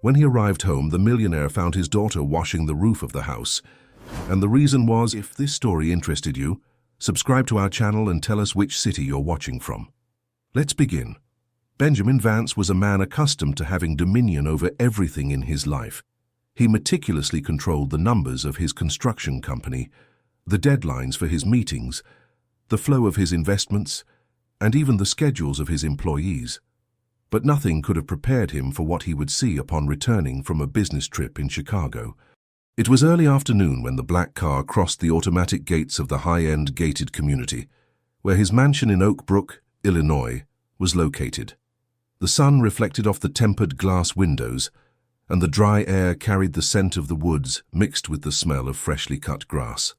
When he arrived home, the millionaire found his daughter washing the roof of the house. And the reason was, if this story interested you, subscribe to our channel and tell us which city you're watching from. Let's begin. Benjamin Vance was a man accustomed to having dominion over everything in his life. He meticulously controlled the numbers of his construction company, the deadlines for his meetings, the flow of his investments, and even the schedules of his employees. But nothing could have prepared him for what he would see upon returning from a business trip in Chicago. It was early afternoon when the black car crossed the automatic gates of the high-end gated community, where his mansion in Oak Brook, Illinois, was located. The sun reflected off the tempered glass windows, and the dry air carried the scent of the woods mixed with the smell of freshly cut grass.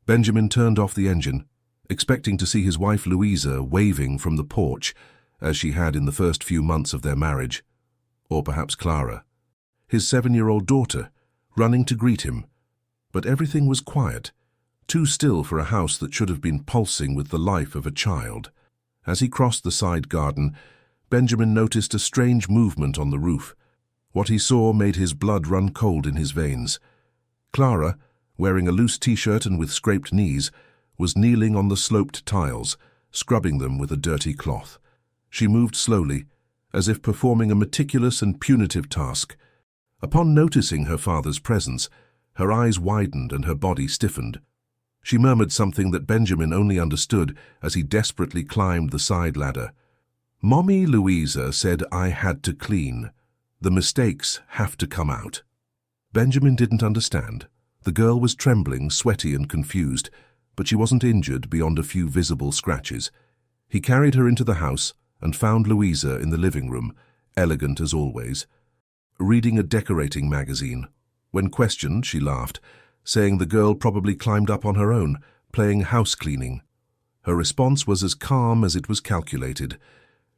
Benjamin turned off the engine, expecting to see his wife Louisa waving from the porch, as she had in the first few months of their marriage, or perhaps Clara, his 7-year-old daughter, running to greet him. But everything was quiet, too still for a house that should have been pulsing with the life of a child. As he crossed the side garden, Benjamin noticed a strange movement on the roof. What he saw made his blood run cold in his veins. Clara, wearing a loose t-shirt and with scraped knees, was kneeling on the sloped tiles, scrubbing them with a dirty cloth. She moved slowly, as if performing a meticulous and punitive task. Upon noticing her father's presence, her eyes widened and her body stiffened. She murmured something that Benjamin only understood as he desperately climbed the side ladder. "Mommy Louisa said I had to clean. The mistakes have to come out." Benjamin didn't understand. The girl was trembling, sweaty and confused, but she wasn't injured beyond a few visible scratches. He carried her into the house and found Louisa in the living room, elegant as always, reading a decorating magazine. When questioned, she laughed, saying the girl probably climbed up on her own, playing house cleaning. Her response was as calm as it was calculated.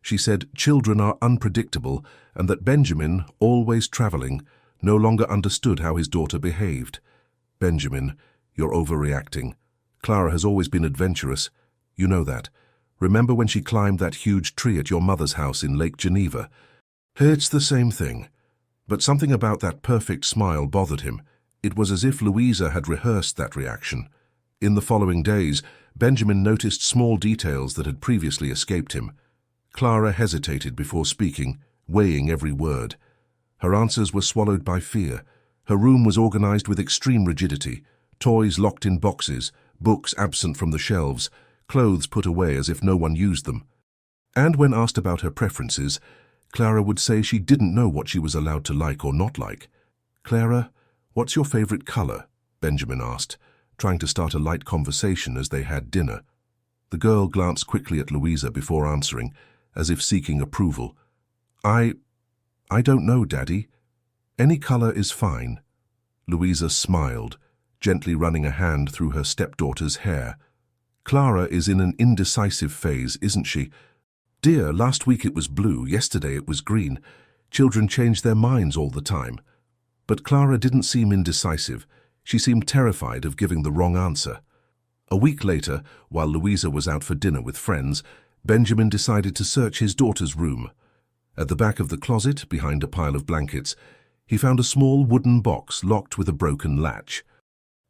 She said children are unpredictable and that Benjamin, always traveling, no longer understood how his daughter behaved. "Benjamin, you're overreacting. Clara has always been adventurous. You know that. Remember when she climbed that huge tree at your mother's house in Lake Geneva? It's the same thing." But something about that perfect smile bothered him. It was as if Louisa had rehearsed that reaction. In the following days, Benjamin noticed small details that had previously escaped him. Clara hesitated before speaking, weighing every word. Her answers were swallowed by fear. Her room was organized with extreme rigidity, toys locked in boxes, books absent from the shelves, clothes put away as if no one used them. And when asked about her preferences, Clara would say she didn't know what she was allowed to like or not like. "Clara, what's your favorite color?" Benjamin asked, trying to start a light conversation as they had dinner. The girl glanced quickly at Louisa before answering, as if seeking approval. I don't know, Daddy. Any color is fine." Louisa smiled, gently running a hand through her stepdaughter's hair. "Clara is in an indecisive phase, isn't she? Dear, last week it was blue, yesterday it was green. Children change their minds all the time." But Clara didn't seem indecisive. She seemed terrified of giving the wrong answer. A week later, while Louisa was out for dinner with friends, Benjamin decided to search his daughter's room. At the back of the closet, behind a pile of blankets, he found a small wooden box locked with a broken latch.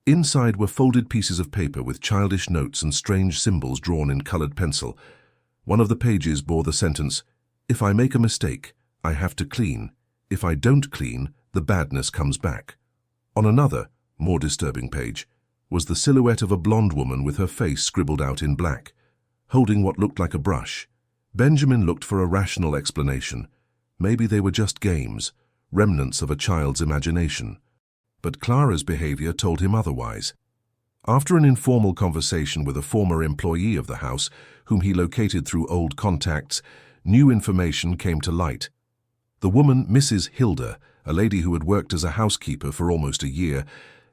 Inside were folded pieces of paper with childish notes and strange symbols drawn in colored pencil. One of the pages bore the sentence, "If I make a mistake, I have to clean. If I don't clean, the badness comes back." On another, more disturbing page, was the silhouette of a blonde woman with her face scribbled out in black, holding what looked like a brush. Benjamin looked for a rational explanation. Maybe they were just games, remnants of a child's imagination. But Clara's behavior told him otherwise. After an informal conversation with a former employee of the house, whom he located through old contacts, new information came to light. The woman, Mrs. Hilda, a lady who had worked as a housekeeper for almost a year,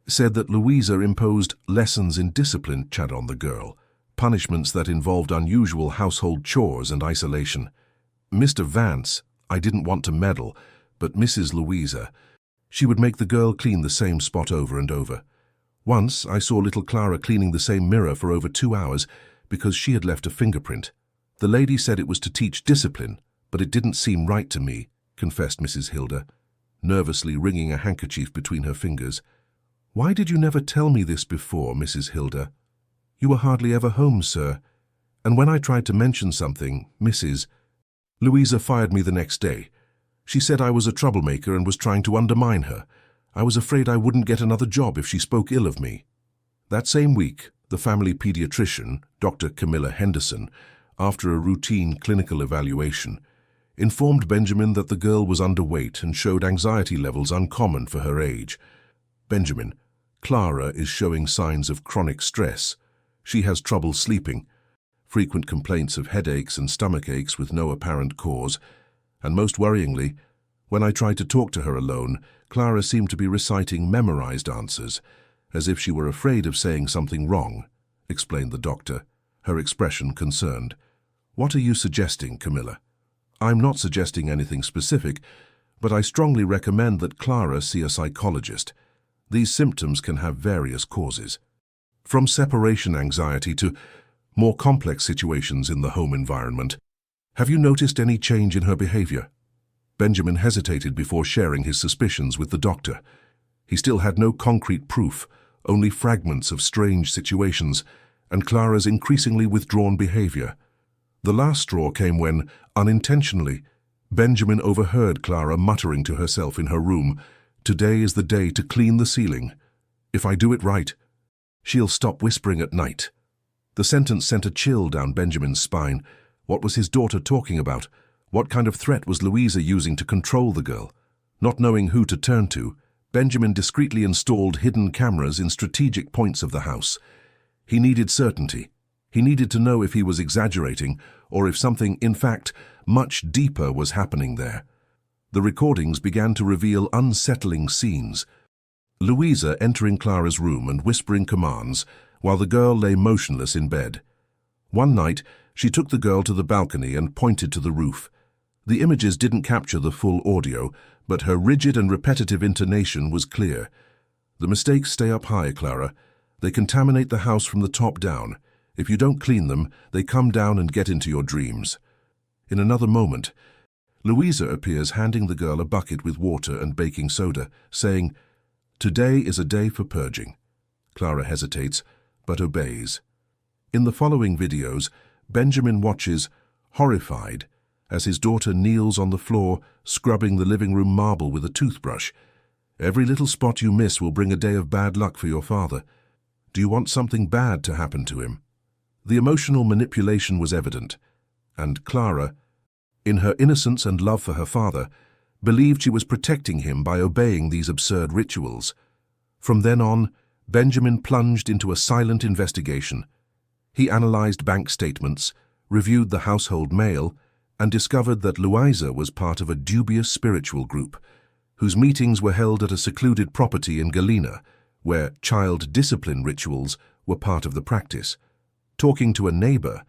said that Louisa imposed lessons in discipline on the girl, punishments that involved unusual household chores and isolation. "Mr. Vance, I didn't want to meddle, but Mrs. Louisa, she would make the girl clean the same spot over and over. Once I saw little Clara cleaning the same mirror for over 2 hours because she had left a fingerprint. The lady said it was to teach discipline, but it didn't seem right to me," confessed Mrs. Hilda. nervously wringing a handkerchief between her fingers. "Why did you never tell me this before, Mrs. Hilda? You were hardly ever home, sir. And when I tried to mention something, Mrs. Louisa fired me the next day. She said I was a troublemaker and was trying to undermine her. I was afraid I wouldn't get another job if she spoke ill of me." That same week, the family pediatrician, Dr. Camilla Henderson, after a routine clinical evaluation, informed Benjamin that the girl was underweight and showed anxiety levels uncommon for her age. "Benjamin, Clara is showing signs of chronic stress. She has trouble sleeping, frequent complaints of headaches and stomach aches with no apparent cause, and most worryingly, when I tried to talk to her alone, Clara seemed to be reciting memorized answers, as if she were afraid of saying something wrong," explained the doctor, her expression concerned. "What are you suggesting, Camilla?" "I'm not suggesting anything specific, but I strongly recommend that Clara see a psychologist. These symptoms can have various causes, from separation anxiety to more complex situations in the home environment. Have you noticed any change in her behavior?" Benjamin hesitated before sharing his suspicions with the doctor. He still had no concrete proof, only fragments of strange situations, and Clara's increasingly withdrawn behavior. The last straw came when, unintentionally, Benjamin overheard Clara muttering to herself in her room, "Today is the day to clean the ceiling. If I do it right, she'll stop whispering at night." The sentence sent a chill down Benjamin's spine. What was his daughter talking about? What kind of threat was Louisa using to control the girl? Not knowing who to turn to, Benjamin discreetly installed hidden cameras in strategic points of the house. He needed certainty. He needed to know if he was exaggerating or if something, in fact, much deeper was happening there. The recordings began to reveal unsettling scenes. Louisa entering Clara's room and whispering commands while the girl lay motionless in bed. One night, she took the girl to the balcony and pointed to the roof. The images didn't capture the full audio, but her rigid and repetitive intonation was clear. "The mistakes stay up high, Clara. They contaminate the house from the top down. If you don't clean them, they come down and get into your dreams." In another moment, Louisa appears handing the girl a bucket with water and baking soda, saying, "Today is a day for purging." Clara hesitates, but obeys. In the following videos, Benjamin watches, horrified, as his daughter kneels on the floor, scrubbing the living room marble with a toothbrush. "Every little spot you miss will bring a day of bad luck for your father. Do you want something bad to happen to him?" The emotional manipulation was evident, and Clara, in her innocence and love for her father, believed she was protecting him by obeying these absurd rituals. From then on, Benjamin plunged into a silent investigation. He analyzed bank statements, reviewed the household mail, and discovered that Louisa was part of a dubious spiritual group, whose meetings were held at a secluded property in Galena, where child discipline rituals were part of the practice. Talking to a neighbor,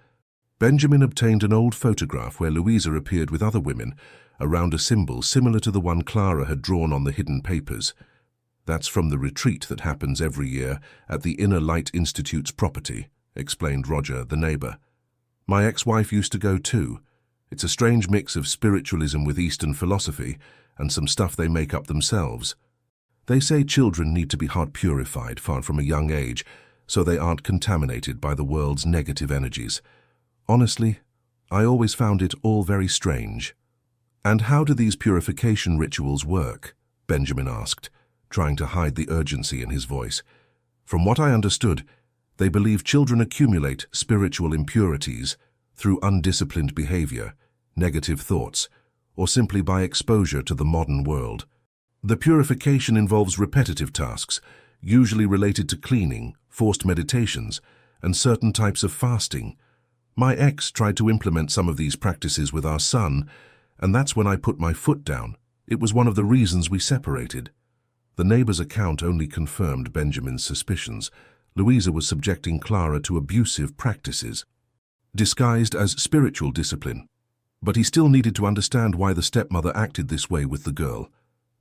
Benjamin obtained an old photograph where Louisa appeared with other women around a symbol similar to the one Clara had drawn on the hidden papers. "That's from the retreat that happens every year at the Inner Light Institute's property," explained Roger, the neighbor. "My ex-wife used to go too. It's a strange mix of spiritualism with Eastern philosophy and some stuff they make up themselves. They say children need to be heart purified from a young age so they aren't contaminated by the world's negative energies. Honestly, I always found it all very strange." "And how do these purification rituals work?" Benjamin asked, trying to hide the urgency in his voice. "From what I understood, they believe children accumulate spiritual impurities through undisciplined behavior, negative thoughts, or simply by exposure to the modern world. The purification involves repetitive tasks, usually related to cleaning, forced meditations, and certain types of fasting. My ex tried to implement some of these practices with our son, and that's when I put my foot down. It was one of the reasons we separated." The neighbor's account only confirmed Benjamin's suspicions. Louisa was subjecting Clara to abusive practices, disguised as spiritual discipline. But he still needed to understand why the stepmother acted this way with the girl.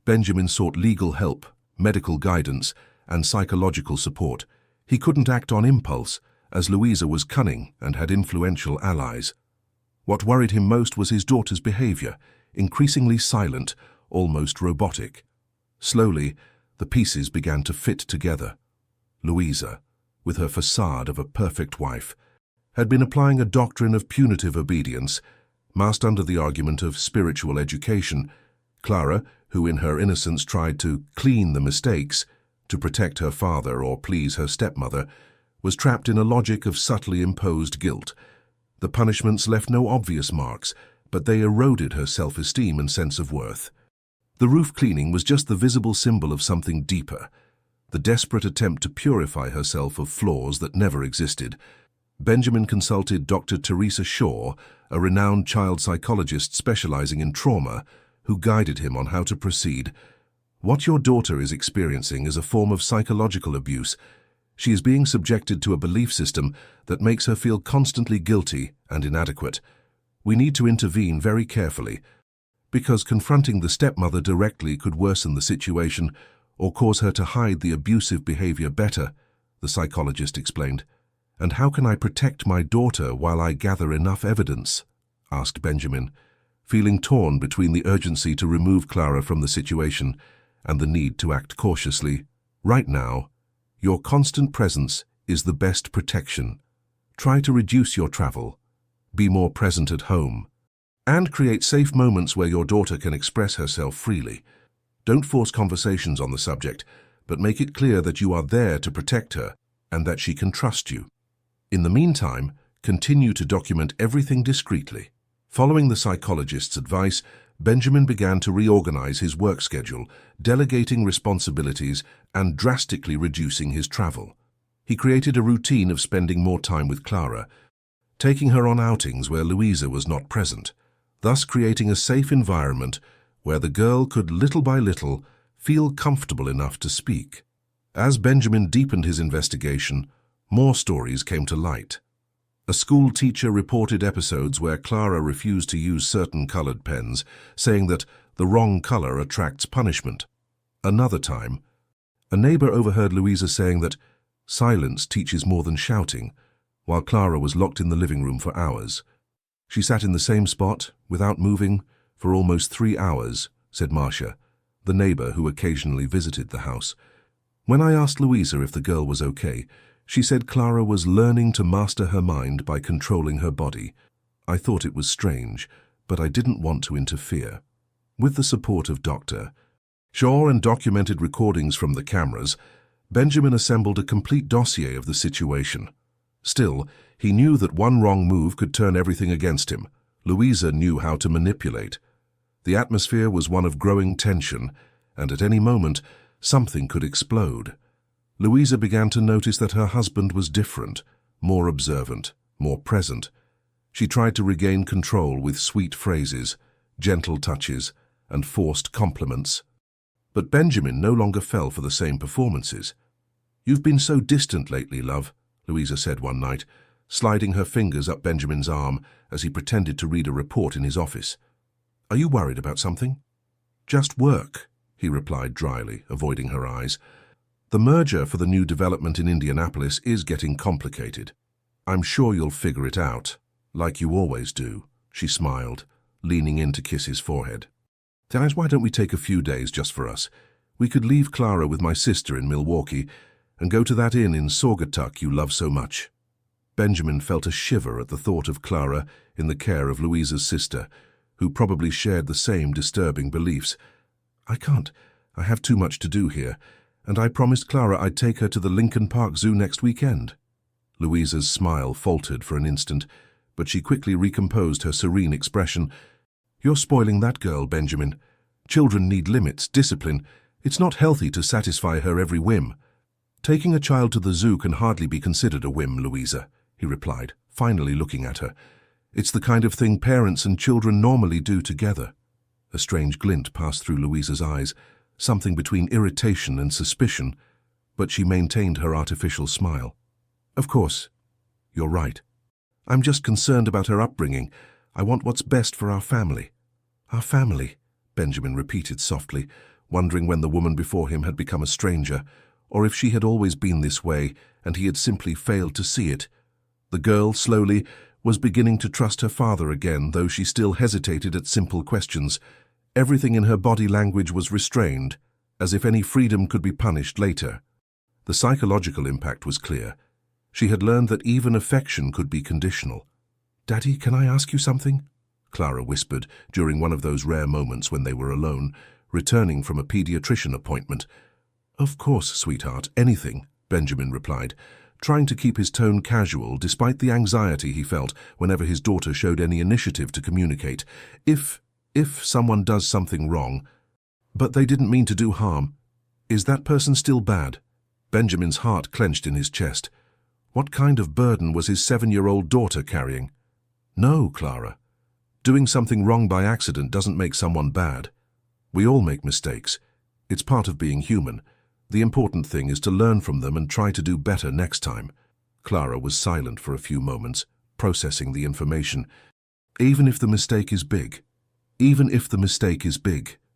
Benjamin sought legal help, medical guidance, and psychological support. He couldn't act on impulse, as Louisa was cunning and had influential allies. What worried him most was his daughter's behavior, increasingly silent, almost robotic. Slowly, the pieces began to fit together. Louisa, with her facade of a perfect wife, had been applying a doctrine of punitive obedience, masked under the argument of spiritual education. Clara, who in her innocence tried to clean the mistakes, to protect her father or please her stepmother, was trapped in a logic of subtly imposed guilt. The punishments left no obvious marks, but they eroded her self-esteem and sense of worth. The roof cleaning was just the visible symbol of something deeper, the desperate attempt to purify herself of flaws that never existed. Benjamin consulted Dr. Teresa Shaw, a renowned child psychologist specializing in trauma, who guided him on how to proceed. What your daughter is experiencing is a form of psychological abuse. She is being subjected to a belief system that makes her feel constantly guilty and inadequate. We need to intervene very carefully, because confronting the stepmother directly could worsen the situation or cause her to hide the abusive behavior better, the psychologist explained. "And how can I protect my daughter while I gather enough evidence?" asked Benjamin, feeling torn between the urgency to remove Clara from the situation and the need to act cautiously. "Right now, your constant presence is the best protection. Try to reduce your travel, be more present at home, and create safe moments where your daughter can express herself freely. Don't force conversations on the subject, but make it clear that you are there to protect her and that she can trust you. In the meantime, continue to document everything discreetly." Following the psychologist's advice, Benjamin began to reorganize his work schedule, delegating responsibilities and drastically reducing his travel. He created a routine of spending more time with Clara, taking her on outings where Louisa was not present, thus creating a safe environment where the girl could little by little feel comfortable enough to speak. As Benjamin deepened his investigation, more stories came to light. A school teacher reported episodes where Clara refused to use certain colored pens, saying that the wrong color attracts punishment. Another time, a neighbor overheard Louisa saying that silence teaches more than shouting, while Clara was locked in the living room for hours. "She sat in the same spot, without moving, for almost 3 hours, said Marcia, the neighbor who occasionally visited the house. When I asked Louisa if the girl was okay, she said Clara was learning to master her mind by controlling her body. I thought it was strange, but I didn't want to interfere." With the support of Dr. Shaw and documented recordings from the cameras, Benjamin assembled a complete dossier of the situation. Still, he knew that one wrong move could turn everything against him. Louisa knew how to manipulate. The atmosphere was one of growing tension, and at any moment, something could explode. Louisa began to notice that her husband was different, more observant, more present. She tried to regain control with sweet phrases, gentle touches, and forced compliments. But Benjamin no longer fell for the same performances. "You've been so distant lately, love," Louisa said one night, sliding her fingers up Benjamin's arm as he pretended to read a report in his office. "Are you worried about something?" "Just work," he replied dryly, avoiding her eyes. "The merger for the new development in Indianapolis is getting complicated. I'm sure you'll figure it out, like you always do," she smiled, leaning in to kiss his forehead. "Guys, why don't we take a few days just for us? We could leave Clara with my sister in Milwaukee and go to that inn in Saugatuck you love so much." Benjamin felt a shiver at the thought of Clara in the care of Louisa's sister, who probably shared the same disturbing beliefs. "I can't. I have too much to do here, and I promised Clara I'd take her to the Lincoln Park Zoo next weekend." Louisa's smile faltered for an instant, but she quickly recomposed her serene expression. "You're spoiling that girl, Benjamin. Children need limits, discipline. It's not healthy to satisfy her every whim." "Taking a child to the zoo can hardly be considered a whim, Louisa," he replied, finally looking at her. "It's the kind of thing parents and children normally do together." A strange glint passed through Louisa's eyes, something between irritation and suspicion, but she maintained her artificial smile. "Of course, you're right. I'm just concerned about her upbringing. I want what's best for our family." "Our family," Benjamin repeated softly, wondering when the woman before him had become a stranger, or if she had always been this way and he had simply failed to see it. The girl, slowly, was beginning to trust her father again, though she still hesitated at simple questions. Everything in her body language was restrained, as if any freedom could be punished later. The psychological impact was clear. She had learned that even affection could be conditional. "Daddy, can I ask you something?" Clara whispered during one of those rare moments when they were alone, returning from a pediatrician appointment. "Of course, sweetheart, anything," Benjamin replied, trying to keep his tone casual despite the anxiety he felt whenever his daughter showed any initiative to communicate. If someone does something wrong, but they didn't mean to do harm, is that person still bad? Benjamin's heart clenched in his chest. What kind of burden was his 7-year-old daughter carrying? "No, Clara. Doing something wrong by accident doesn't make someone bad. We all make mistakes. It's part of being human. The important thing is to learn from them and try to do better next time." Clara was silent for a few moments, processing the information. "Even if the mistake is big,"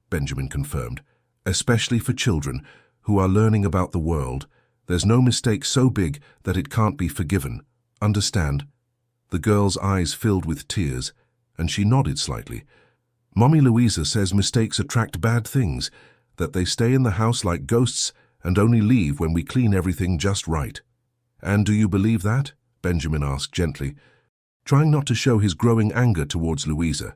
Benjamin confirmed, "especially for children who are learning about the world, there's no mistake so big that it can't be forgiven. Understand?" The girl's eyes filled with tears, and she nodded slightly. "Mommy Louisa says mistakes attract bad things, that they stay in the house like ghosts and only leave when we clean everything just right." "And do you believe that?" Benjamin asked gently, trying not to show his growing anger towards Louisa.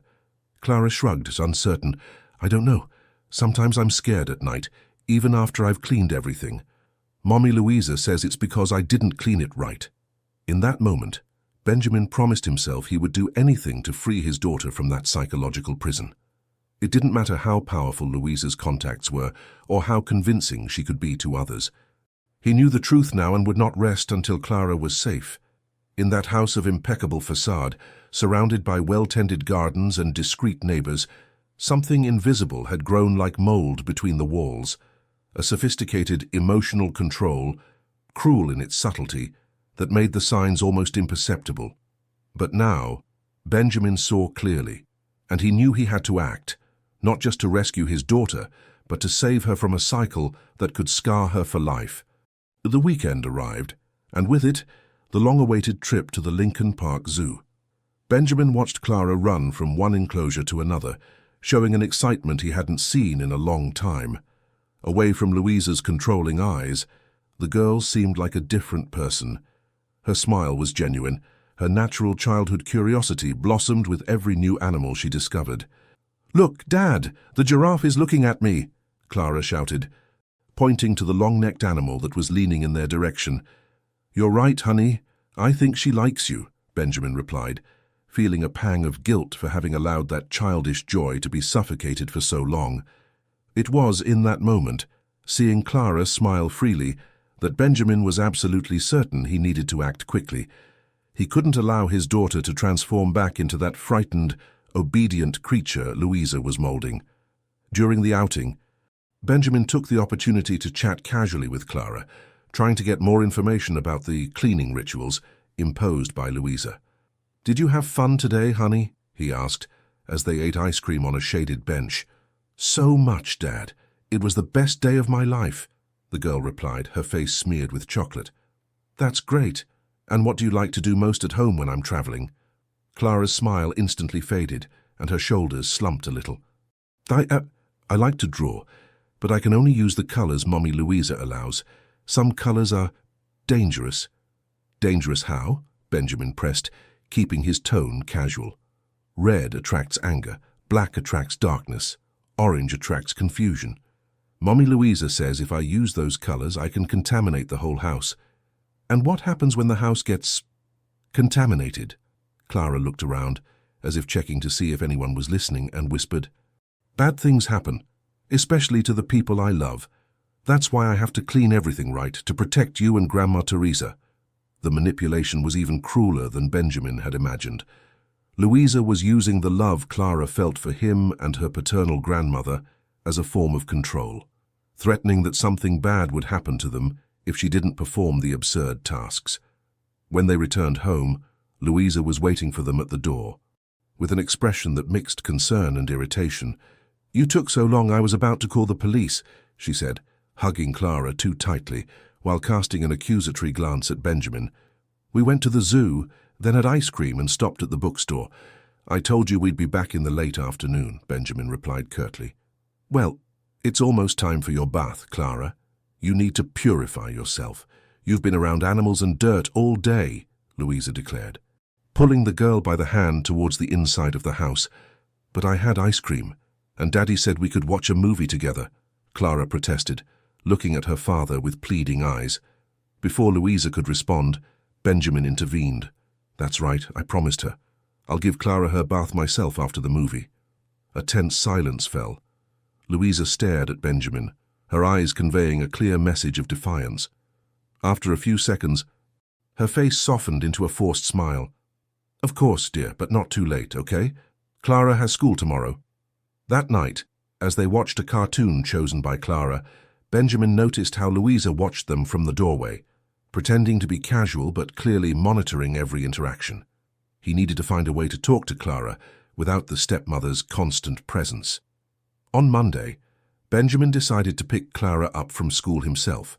Clara shrugged, uncertain. "I don't know. Sometimes I'm scared at night, even after I've cleaned everything. Mommy Louisa says it's because I didn't clean it right." In that moment, Benjamin promised himself he would do anything to free his daughter from that psychological prison. It didn't matter how powerful Louisa's contacts were or how convincing she could be to others. He knew the truth now and would not rest until Clara was safe. In that house of impeccable facade, surrounded by well-tended gardens and discreet neighbors, something invisible had grown like mold between the walls, a sophisticated emotional control, cruel in its subtlety, that made the signs almost imperceptible. But now, Benjamin saw clearly, and he knew he had to act, not just to rescue his daughter, but to save her from a cycle that could scar her for life. The weekend arrived, and with it, the long-awaited trip to the Lincoln Park Zoo. Benjamin watched Clara run from one enclosure to another, showing an excitement he hadn't seen in a long time. Away from Louisa's controlling eyes, the girl seemed like a different person. Her smile was genuine. Her natural childhood curiosity blossomed with every new animal she discovered. "Look, Dad, the giraffe is looking at me," Clara shouted, pointing to the long-necked animal that was leaning in their direction. "You're right, honey. I think she likes you," Benjamin replied, feeling a pang of guilt for having allowed that childish joy to be suffocated for so long. It was in that moment, seeing Clara smile freely, that Benjamin was absolutely certain he needed to act quickly. He couldn't allow his daughter to transform back into that frightened, obedient creature Louisa was molding. During the outing, Benjamin took the opportunity to chat casually with Clara, trying to get more information about the cleaning rituals imposed by Louisa. "Did you have fun today, honey?" he asked, as they ate ice cream on a shaded bench. "So much, Dad. It was the best day of my life," the girl replied, her face smeared with chocolate. "That's great. And what do you like to do most at home when I'm traveling?" Clara's smile instantly faded, and her shoulders slumped a little. I like to draw, but I can only use the colors Mommy Louisa allows. Some colors are dangerous." "Dangerous how?" Benjamin pressed, keeping his tone casual. "Red attracts anger, black attracts darkness, orange attracts confusion. Mommy Louisa says if I use those colors, I can contaminate the whole house." "And what happens when the house gets contaminated?" Clara looked around, as if checking to see if anyone was listening, and whispered, "Bad things happen, especially to the people I love. That's why I have to clean everything right, to protect you and Grandma Teresa." The manipulation was even crueler than Benjamin had imagined. Louisa was using the love Clara felt for him and her paternal grandmother as a form of control, threatening that something bad would happen to them if she didn't perform the absurd tasks. When they returned home, Louisa was waiting for them at the door, with an expression that mixed concern and irritation. "You took so long I was about to call the police," she said, hugging Clara too tightly, while casting an accusatory glance at Benjamin. "We went to the zoo, then had ice cream and stopped at the bookstore. I told you we'd be back in the late afternoon, Benjamin replied curtly. Well, it's almost time for your bath, Clara. You need to purify yourself. You've been around animals and dirt all day, Louisa declared, pulling the girl by the hand towards the inside of the house. But I had ice cream, and Daddy said we could watch a movie together, Clara protested, looking at her father with pleading eyes. Before Louisa could respond, Benjamin intervened. That's right, I promised her. I'll give Clara her bath myself after the movie. A tense silence fell. Louisa stared at Benjamin, her eyes conveying a clear message of defiance. After a few seconds, her face softened into a forced smile. Of course, dear, but not too late, okay? Clara has school tomorrow. That night, as they watched a cartoon chosen by Clara, Benjamin noticed how Louisa watched them from the doorway, pretending to be casual but clearly monitoring every interaction. He needed to find a way to talk to Clara without the stepmother's constant presence. On Monday, Benjamin decided to pick Clara up from school himself,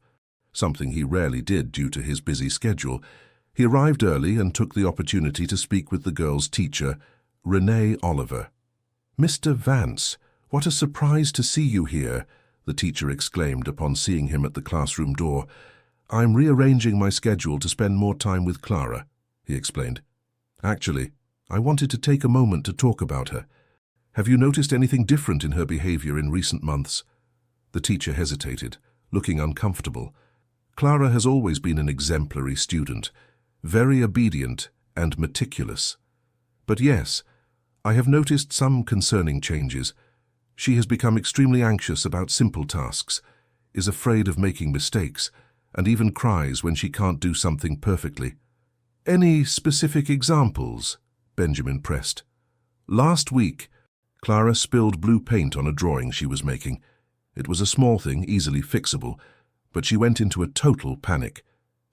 something he rarely did due to his busy schedule. He arrived early and took the opportunity to speak with the girl's teacher, Renee Oliver. "Mr. Vance, what a surprise to see you here," the teacher exclaimed upon seeing him at the classroom door. "I'm rearranging my schedule to spend more time with Clara," he explained. "Actually, I wanted to take a moment to talk about her. Have you noticed anything different in her behavior in recent months?" The teacher hesitated, looking uncomfortable. Clara has always been an exemplary student, very obedient and meticulous. But yes, I have noticed some concerning changes. She has become extremely anxious about simple tasks, is afraid of making mistakes, and even cries when she can't do something perfectly. "Any specific examples?" Benjamin pressed. "Last week, Clara spilled blue paint on a drawing she was making. It was a small thing, easily fixable, but she went into a total panic.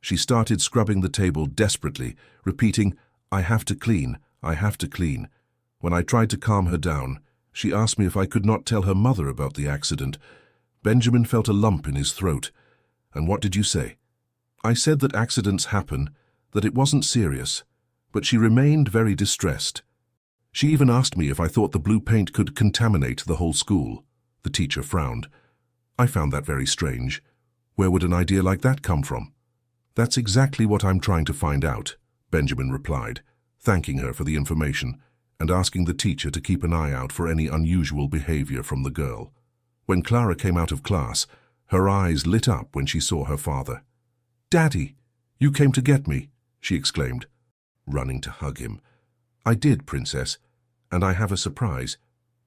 She started scrubbing the table desperately, repeating, 'I have to clean, I have to clean.' When I tried to calm her down, she asked me if I could not tell her mother about the accident. Benjamin felt a lump in his throat. And what did you say? I said that accidents happen, that it wasn't serious, but she remained very distressed. She even asked me if I thought the blue paint could contaminate the whole school." The teacher frowned. "I found that very strange. Where would an idea like that come from?" "That's exactly what I'm trying to find out," Benjamin replied, thanking her for the information and asking the teacher to keep an eye out for any unusual behavior from the girl. When Clara came out of class, her eyes lit up when she saw her father. "Daddy, you came to get me," she exclaimed, running to hug him. "I did, Princess, and I have a surprise.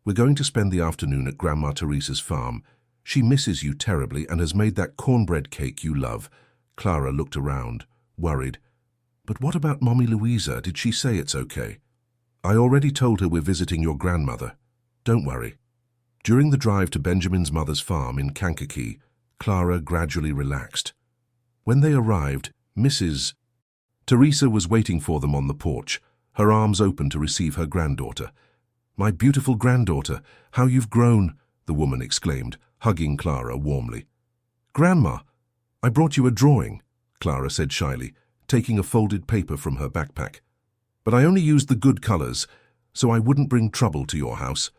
We're going to spend the afternoon at Grandma Teresa's farm. She misses you terribly and has made that cornbread cake you love." Clara looked around, worried. "But what about Mommy Louisa? Did she say it's okay?" "I already told her we're visiting your grandmother. Don't worry." During the drive to Benjamin's mother's farm in Kankakee, Clara gradually relaxed. When they arrived, Mrs. Teresa was waiting for them on the porch, her arms open to receive her granddaughter. "My beautiful granddaughter, how you've grown," the woman exclaimed, hugging Clara warmly. "Grandma, I brought you a drawing," Clara said shyly, taking a folded paper from her backpack. "But I only used the good colors, so I wouldn't bring trouble to your house."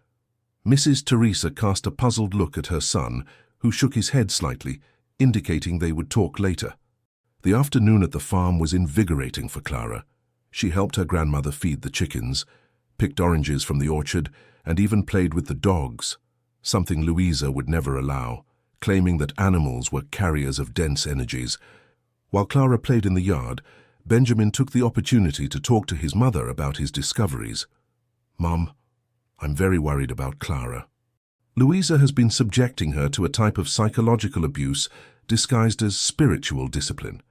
Mrs. Teresa cast a puzzled look at her son, who shook his head slightly, indicating they would talk later. The afternoon at the farm was invigorating for Clara. She helped her grandmother feed the chickens, picked oranges from the orchard, and even played with the dogs, something Louisa would never allow, claiming that animals were carriers of dense energies. While Clara played in the yard, Benjamin took the opportunity to talk to his mother about his discoveries. "Mom, I'm very worried about Clara. Louisa has been subjecting her to a type of psychological abuse disguised as spiritual discipline.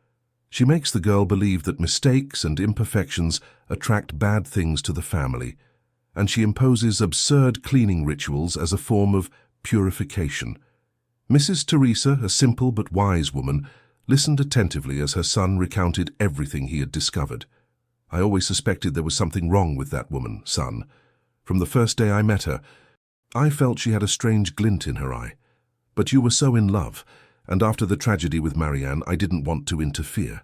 She makes the girl believe that mistakes and imperfections attract bad things to the family, and she imposes absurd cleaning rituals as a form of purification." Mrs. Teresa, a simple but wise woman, listened attentively as her son recounted everything he had discovered. "I always suspected there was something wrong with that woman, son. From the first day I met her, I felt she had a strange glint in her eye. But you were so in love, and after the tragedy with Marianne, I didn't want to interfere."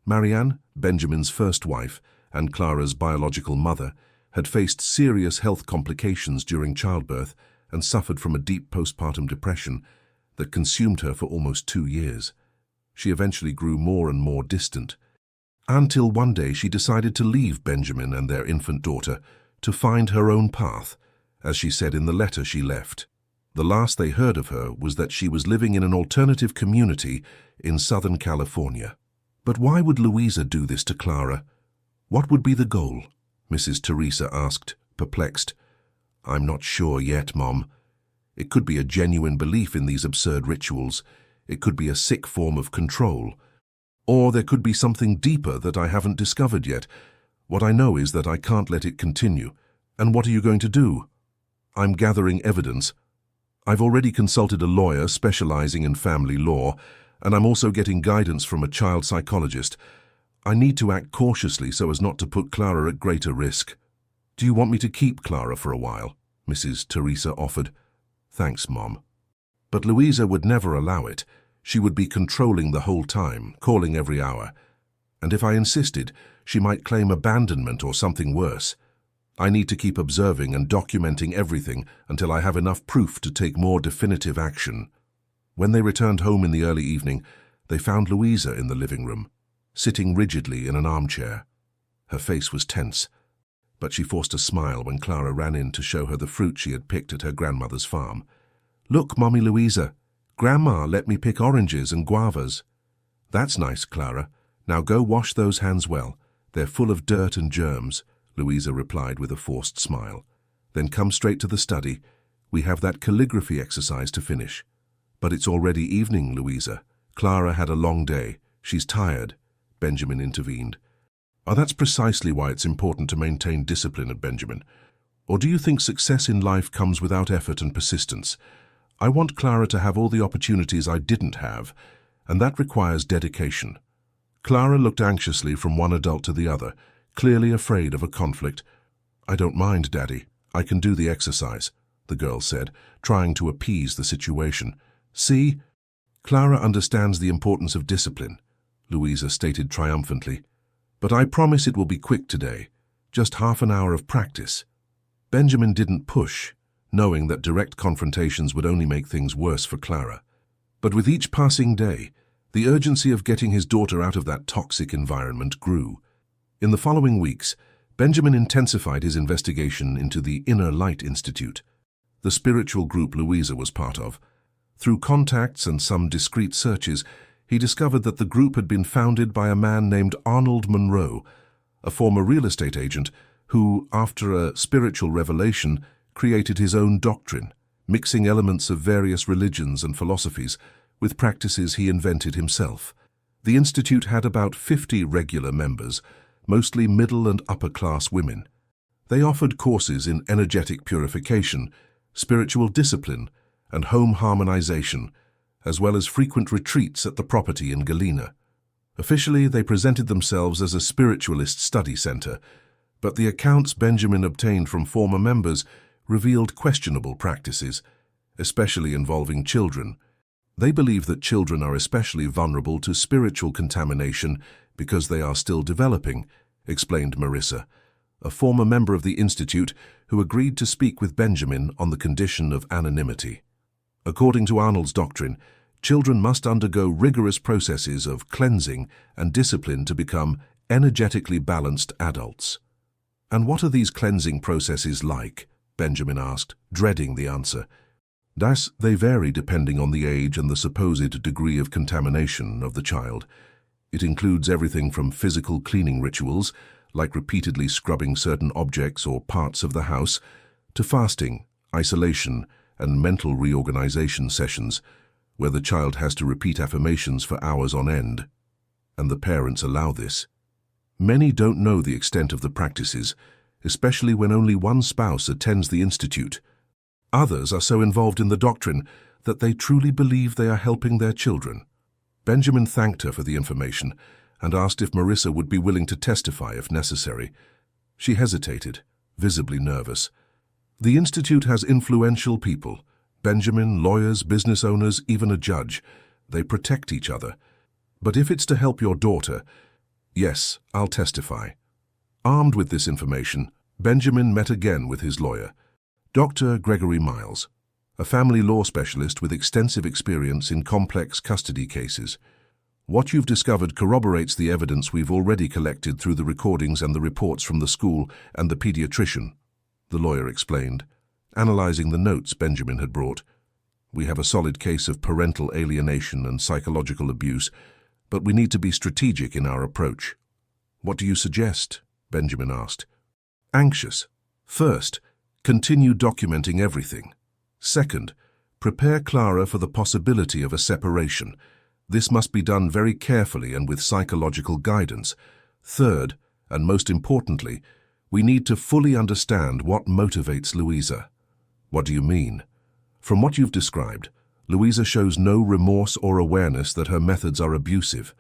Marianne, Benjamin's first wife and Clara's biological mother, had faced serious health complications during childbirth and suffered from a deep postpartum depression that consumed her for almost 2 years. She eventually grew more and more distant, until one day she decided to leave Benjamin and their infant daughter to find her own path, as she said in the letter she left. The last they heard of her was that she was living in an alternative community in Southern California. But why would Louisa do this to Clara? What would be the goal? Mrs. Teresa asked, perplexed. I'm not sure yet, Mom. It could be a genuine belief in these absurd rituals. It could be a sick form of control. Or there could be something deeper that I haven't discovered yet. What I know is that I can't let it continue. And what are you going to do? I'm gathering evidence. I've already consulted a lawyer specializing in family law, and I'm also getting guidance from a child psychologist. I need to act cautiously so as not to put Clara at greater risk. Do you want me to keep Clara for a while? Mrs. Teresa offered. Thanks, Mom. But Louisa would never allow it. She would be controlling the whole time, calling every hour. And if I insisted, she might claim abandonment or something worse. I need to keep observing and documenting everything until I have enough proof to take more definitive action. When they returned home in the early evening, they found Louisa in the living room, sitting rigidly in an armchair. Her face was tense, but she forced a smile when Clara ran in to show her the fruit she had picked at her grandmother's farm. Look, Mommy Louisa, Grandma let me pick oranges and guavas. That's nice, Clara. Now go wash those hands well. They're full of dirt and germs, Louisa replied with a forced smile. Then come straight to the study. We have that calligraphy exercise to finish. But it's already evening, Louisa. Clara had a long day. She's tired, Benjamin intervened. Oh, that's precisely why it's important to maintain discipline at Benjamin. Or do you think success in life comes without effort and persistence? I want Clara to have all the opportunities I didn't have, and that requires dedication. Clara looked anxiously from one adult to the other, clearly afraid of a conflict. I don't mind, Daddy. I can do the exercise, the girl said, trying to appease the situation. See? Clara understands the importance of discipline, Louisa stated triumphantly. But I promise it will be quick today, just half an hour of practice. Benjamin didn't push, knowing that direct confrontations would only make things worse for Clara. But with each passing day, the urgency of getting his daughter out of that toxic environment grew. In the following weeks, Benjamin intensified his investigation into the Inner Light Institute, the spiritual group Louisa was part of. Through contacts and some discreet searches, he discovered that the group had been founded by a man named Arnold Monroe, a former real estate agent who, after a spiritual revelation, created his own doctrine, mixing elements of various religions and philosophies with practices he invented himself. The institute had about 50 regular members, mostly middle and upper-class women. They offered courses in energetic purification, spiritual discipline, and home harmonization, as well as frequent retreats at the property in Galena. Officially, they presented themselves as a spiritualist study center, but the accounts Benjamin obtained from former members revealed questionable practices, especially involving children. They believe that children are especially vulnerable to spiritual contamination because they are still developing, explained Marissa, a former member of the Institute who agreed to speak with Benjamin on the condition of anonymity. According to Arnold's doctrine, children must undergo rigorous processes of cleansing and discipline to become energetically balanced adults. And what are these cleansing processes like? Benjamin asked, dreading the answer. They vary depending on the age and the supposed degree of contamination of the child. It includes everything from physical cleaning rituals, like repeatedly scrubbing certain objects or parts of the house, to fasting, isolation, and mental reorganization sessions, where the child has to repeat affirmations for hours on end. And the parents allow this. Many don't know the extent of the practices, especially when only one spouse attends the institute. Others are so involved in the doctrine that they truly believe they are helping their children. Benjamin thanked her for the information and asked if Marissa would be willing to testify if necessary. She hesitated, visibly nervous. The institute has influential people, Benjamin, lawyers, business owners, even a judge. They protect each other. But if it's to help your daughter, yes, I'll testify. Armed with this information, Benjamin met again with his lawyer, Dr. Gregory Miles, a family law specialist with extensive experience in complex custody cases. What you've discovered corroborates the evidence we've already collected through the recordings and the reports from the school and the pediatrician, the lawyer explained, analyzing the notes Benjamin had brought. We have a solid case of parental alienation and psychological abuse, but we need to be strategic in our approach. What do you suggest? Benjamin asked. Anxious. First, continue documenting everything. Second, prepare Clara for the possibility of a separation. This must be done very carefully and with psychological guidance. Third, and most importantly, we need to fully understand what motivates Louisa. What do you mean? From what you've described, Louisa shows no remorse or awareness that her methods are abusive.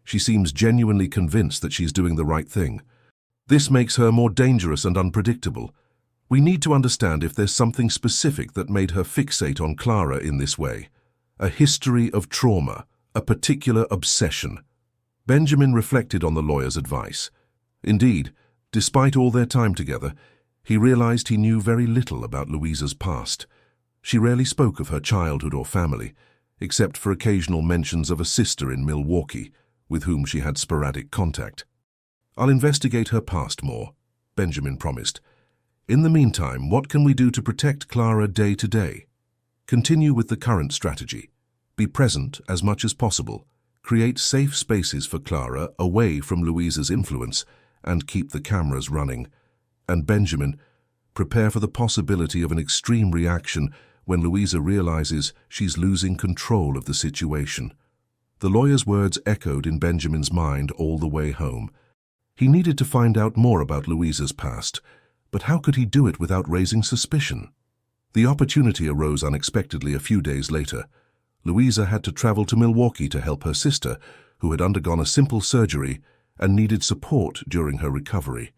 She seems genuinely convinced that she's doing the right thing. This makes her more dangerous and unpredictable. We need to understand if there's something specific that made her fixate on Clara in this way. A history of trauma, a particular obsession. Benjamin reflected on the lawyer's advice. Indeed, despite all their time together, he realized he knew very little about Louisa's past. She rarely spoke of her childhood or family, except for occasional mentions of a sister in Milwaukee, with whom she had sporadic contact. I'll investigate her past more, Benjamin promised. In the meantime, what can we do to protect Clara day to day? Continue with the current strategy. Be present as much as possible. Create safe spaces for Clara away from Louisa's influence and keep the cameras running. And Benjamin, prepare for the possibility of an extreme reaction when Louisa realizes she's losing control of the situation. The lawyer's words echoed in Benjamin's mind all the way home. He needed to find out more about Louisa's past, but how could he do it without raising suspicion? The opportunity arose unexpectedly a few days later. Louisa had to travel to Milwaukee to help her sister, who had undergone a simple surgery and needed support during her recovery.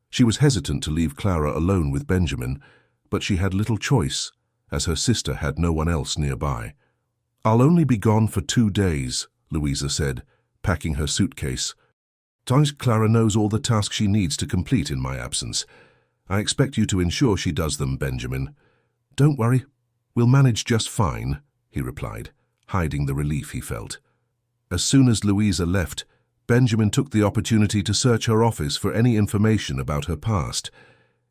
She was hesitant to leave Clara alone with Benjamin, but she had little choice, as her sister had no one else nearby. I'll only be gone for 2 days, Louisa said, packing her suitcase. Clara knows all the tasks she needs to complete in my absence. I expect you to ensure she does them, Benjamin. Don't worry, we'll manage just fine, he replied, hiding the relief he felt. As soon as Louisa left, Benjamin took the opportunity to search her office for any information about her past.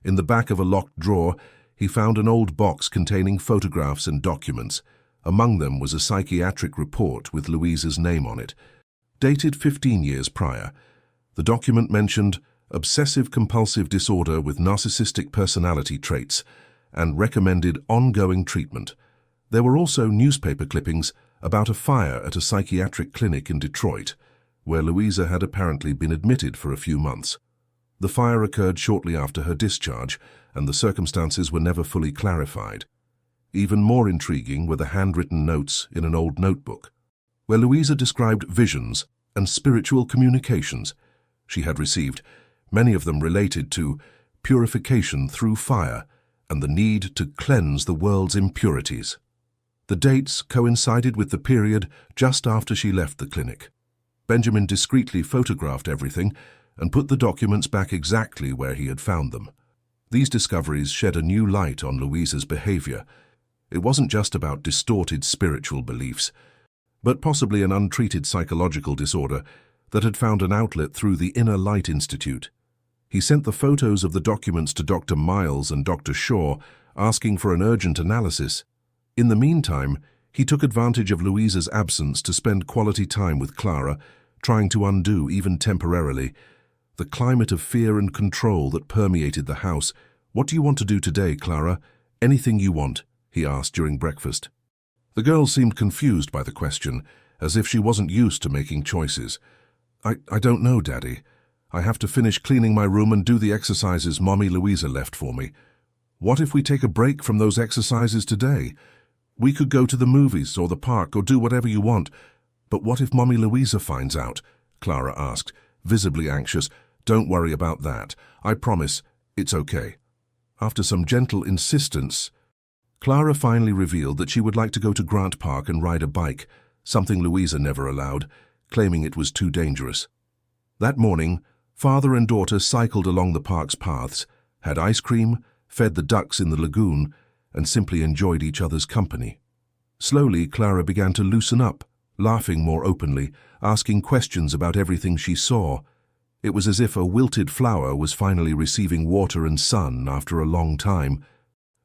In the back of a locked drawer, he found an old box containing photographs and documents. Among them was a psychiatric report with Louisa's name on it, dated 15 years prior. The document mentioned obsessive-compulsive disorder with narcissistic personality traits and recommended ongoing treatment. There were also newspaper clippings about a fire at a psychiatric clinic in Detroit, where Louisa had apparently been admitted for a few months. The fire occurred shortly after her discharge, and the circumstances were never fully clarified. Even more intriguing were the handwritten notes in an old notebook, where Louisa described visions and spiritual communications she had received, many of them related to purification through fire and the need to cleanse the world's impurities. The dates coincided with the period just after she left the clinic. Benjamin discreetly photographed everything and put the documents back exactly where he had found them. These discoveries shed a new light on Louisa's behavior. It wasn't just about distorted spiritual beliefs, but possibly an untreated psychological disorder that had found an outlet through the Inner Light Institute. He sent the photos of the documents to Dr. Miles and Dr. Shaw, asking for an urgent analysis. In the meantime, he took advantage of Louisa's absence to spend quality time with Clara, trying to undo, even temporarily, the climate of fear and control that permeated the house. "What do you want to do today, Clara? Anything you want," he asked during breakfast. The girl seemed confused by the question, as if she wasn't used to making choices. I don't know, Daddy. I have to finish cleaning my room and do the exercises Mommy Louisa left for me. What if we take a break from those exercises today? We could go to the movies or the park or do whatever you want. But what if Mommy Louisa finds out?" Clara asked, visibly anxious. "Don't worry about that. I promise it's okay." After some gentle insistence, Clara finally revealed that she would like to go to Grant Park and ride a bike, something Louisa never allowed, claiming it was too dangerous. That morning, father and daughter cycled along the park's paths, had ice cream, fed the ducks in the lagoon, and simply enjoyed each other's company. Slowly, Clara began to loosen up, laughing more openly, asking questions about everything she saw. It was as if a wilted flower was finally receiving water and sun after a long time.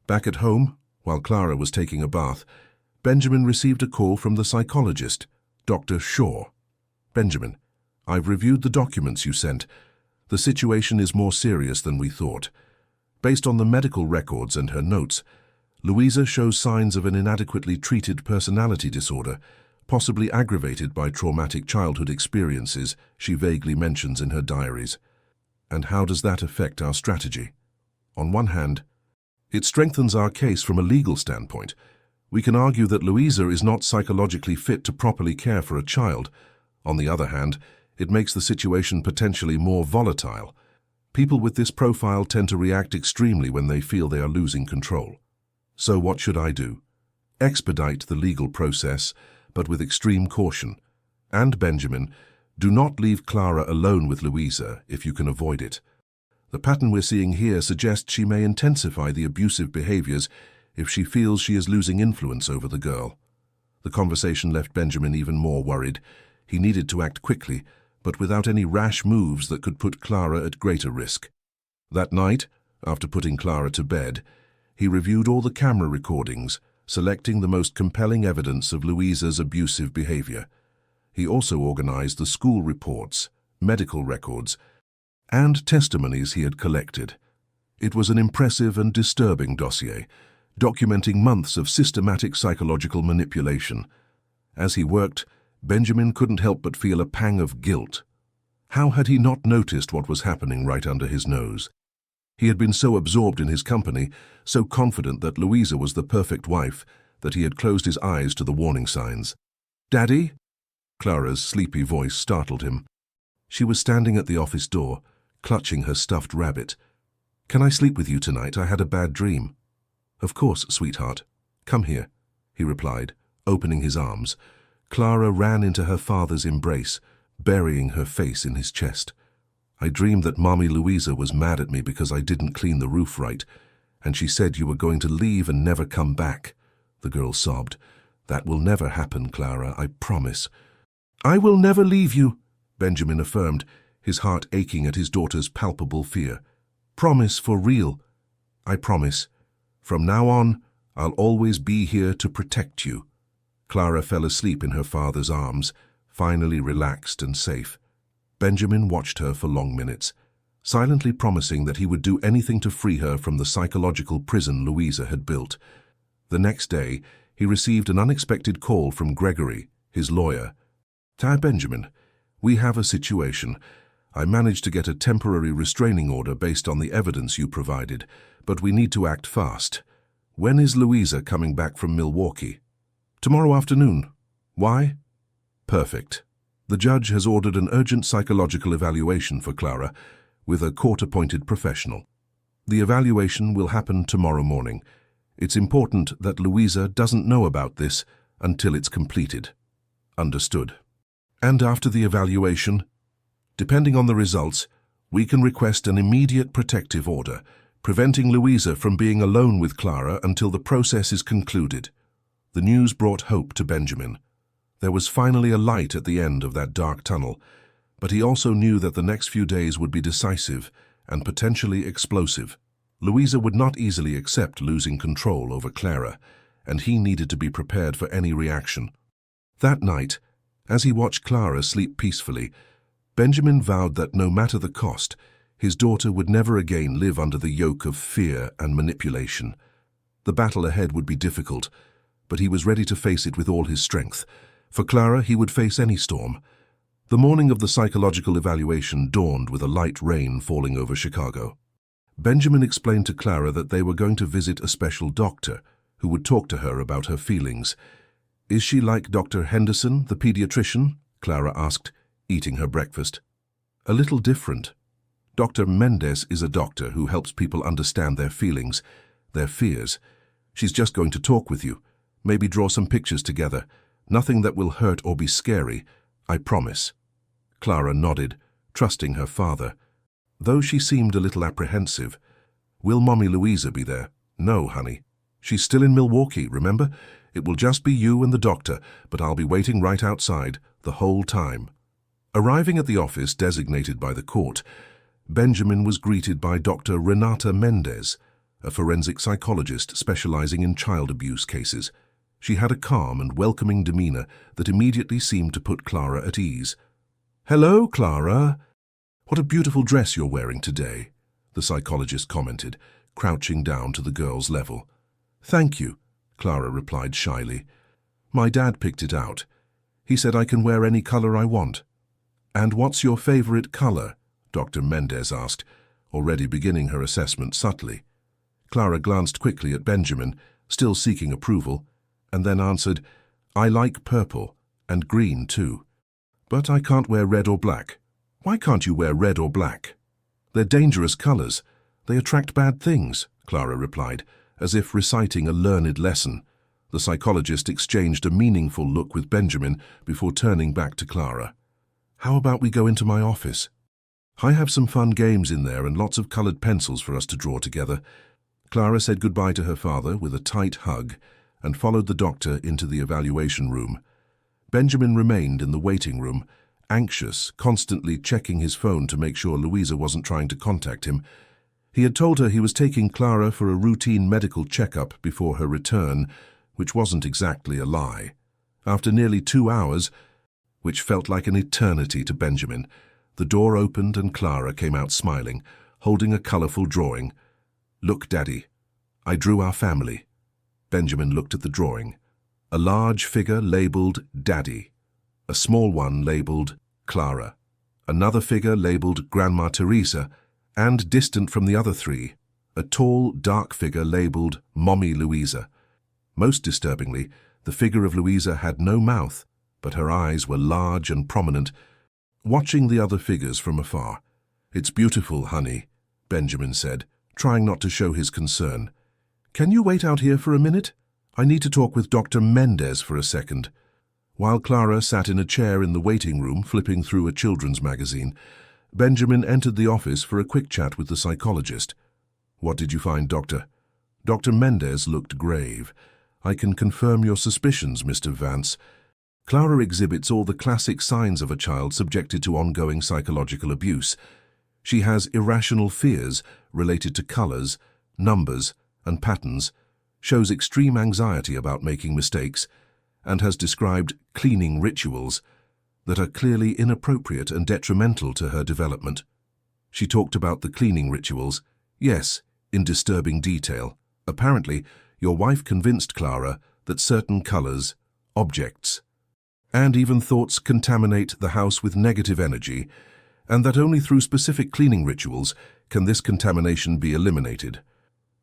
Back at home, while Clara was taking a bath, Benjamin received a call from the psychologist, Dr. Shaw. "Benjamin, I've reviewed the documents you sent. The situation is more serious than we thought. Based on the medical records and her notes, Louisa shows signs of an inadequately treated personality disorder, possibly aggravated by traumatic childhood experiences she vaguely mentions in her diaries. And how does that affect our strategy? On one hand, it strengthens our case from a legal standpoint. We can argue that Louisa is not psychologically fit to properly care for a child. On the other hand, it makes the situation potentially more volatile. People with this profile tend to react extremely when they feel they are losing control. So what should I do? Expedite the legal process, but with extreme caution. And Benjamin, do not leave Clara alone with Louisa if you can avoid it. The pattern we're seeing here suggests she may intensify the abusive behaviors if she feels she is losing influence over the girl." The conversation left Benjamin even more worried. He needed to act quickly, but without any rash moves that could put Clara at greater risk. That night, after putting Clara to bed, he reviewed all the camera recordings, selecting the most compelling evidence of Louisa's abusive behavior. He also organized the school reports, medical records, and testimonies he had collected. It was an impressive and disturbing dossier, documenting months of systematic psychological manipulation. As he worked, Benjamin couldn't help but feel a pang of guilt. How had he not noticed what was happening right under his nose? He had been so absorbed in his company, so confident that Louisa was the perfect wife, that he had closed his eyes to the warning signs. "Daddy?" Clara's sleepy voice startled him. She was standing at the office door, clutching her stuffed rabbit. "Can I sleep with you tonight? I had a bad dream." "Of course, sweetheart. Come here," he replied, opening his arms. Clara ran into her father's embrace, burying her face in his chest. "I dreamed that Mommy Louisa was mad at me because I didn't clean the roof right, and she said you were going to leave and never come back," the girl sobbed. "That will never happen, Clara, I promise." "I will never leave you," Benjamin affirmed, his heart aching at his daughter's palpable fear. "Promise for real." "I promise. From now on, I'll always be here to protect you." Clara fell asleep in her father's arms, finally relaxed and safe. Benjamin watched her for long minutes, silently promising that he would do anything to free her from the psychological prison Louisa had built. The next day, he received an unexpected call from Gregory, his lawyer. "Dear Benjamin, we have a situation. I managed to get a temporary restraining order based on the evidence you provided, but we need to act fast. When is Louisa coming back from Milwaukee?" "Tomorrow afternoon." "Why?" "Perfect. The judge has ordered an urgent psychological evaluation for Clara, with a court-appointed professional. The evaluation will happen tomorrow morning. It's important that Louisa doesn't know about this until it's completed." "Understood." "And after the evaluation, depending on the results, we can request an immediate protective order, preventing Louisa from being alone with Clara until the process is concluded." The news brought hope to Benjamin. There was finally a light at the end of that dark tunnel, but he also knew that the next few days would be decisive and potentially explosive. Louisa would not easily accept losing control over Clara, and he needed to be prepared for any reaction. That night, as he watched Clara sleep peacefully, Benjamin vowed that no matter the cost, his daughter would never again live under the yoke of fear and manipulation. The battle ahead would be difficult, but he was ready to face it with all his strength. For Clara, he would face any storm. The morning of the psychological evaluation dawned with a light rain falling over Chicago. Benjamin explained to Clara that they were going to visit a special doctor who would talk to her about her feelings. "Is she like Dr. Henderson, the pediatrician?" Clara asked, eating her breakfast. "A little different. Dr. Mendez is a doctor who helps people understand their feelings, their fears. She's just going to talk with you, maybe draw some pictures together. Nothing that will hurt or be scary, I promise." Clara nodded, trusting her father, though she seemed a little apprehensive. Will Mommy Louisa be there? No, honey. She's still in Milwaukee, remember? It will just be you and the doctor, but I'll be waiting right outside the whole time. Arriving at the office designated by the court, Benjamin was greeted by Dr. Renata Mendez, a forensic psychologist specializing in child abuse cases. She had a calm and welcoming demeanor that immediately seemed to put Clara at ease. "Hello, Clara. What a beautiful dress you're wearing today," the psychologist commented, crouching down to the girl's level. "Thank you," Clara replied shyly. "My dad picked it out. He said I can wear any color I want." "And what's your favorite color?" Dr. Mendez asked, already beginning her assessment subtly. Clara glanced quickly at Benjamin, still seeking approval, and then answered, "I like purple, and green too. But I can't wear red or black." "Why can't you wear red or black?" "They're dangerous colors. They attract bad things," Clara replied, as if reciting a learned lesson. The psychologist exchanged a meaningful look with Benjamin before turning back to Clara. "How about we go into my office? I have some fun games in there and lots of colored pencils for us to draw together." Clara said goodbye to her father with a tight hug and followed the doctor into the evaluation room. Benjamin remained in the waiting room, anxious, constantly checking his phone to make sure Louisa wasn't trying to contact him. He had told her he was taking Clara for a routine medical checkup before her return, which wasn't exactly a lie. After nearly 2 hours, which felt like an eternity to Benjamin, the door opened and Clara came out smiling, holding a colorful drawing. "Look, Daddy, I drew our family." Benjamin looked at the drawing. A large figure labeled Daddy, a small one labeled Clara, another figure labeled Grandma Teresa, and distant from the other three, a tall, dark figure labeled Mommy Louisa. Most disturbingly, the figure of Louisa had no mouth, but her eyes were large and prominent, watching the other figures from afar. "It's beautiful, honey," Benjamin said, trying not to show his concern. "Can you wait out here for a minute? I need to talk with Dr. Mendez for a second." While Clara sat in a chair in the waiting room flipping through a children's magazine, Benjamin entered the office for a quick chat with the psychologist. "What did you find, Doctor?" Dr. Mendez looked grave. "I can confirm your suspicions, Mr. Vance. Clara exhibits all the classic signs of a child subjected to ongoing psychological abuse. She has irrational fears related to colors, numbers, and patterns, shows extreme anxiety about making mistakes, and has described cleaning rituals that are clearly inappropriate and detrimental to her development." She talked about the cleaning rituals, yes, in disturbing detail. "Apparently, your wife convinced Clara that certain colors, objects, and even thoughts contaminate the house with negative energy, and that only through specific cleaning rituals can this contamination be eliminated.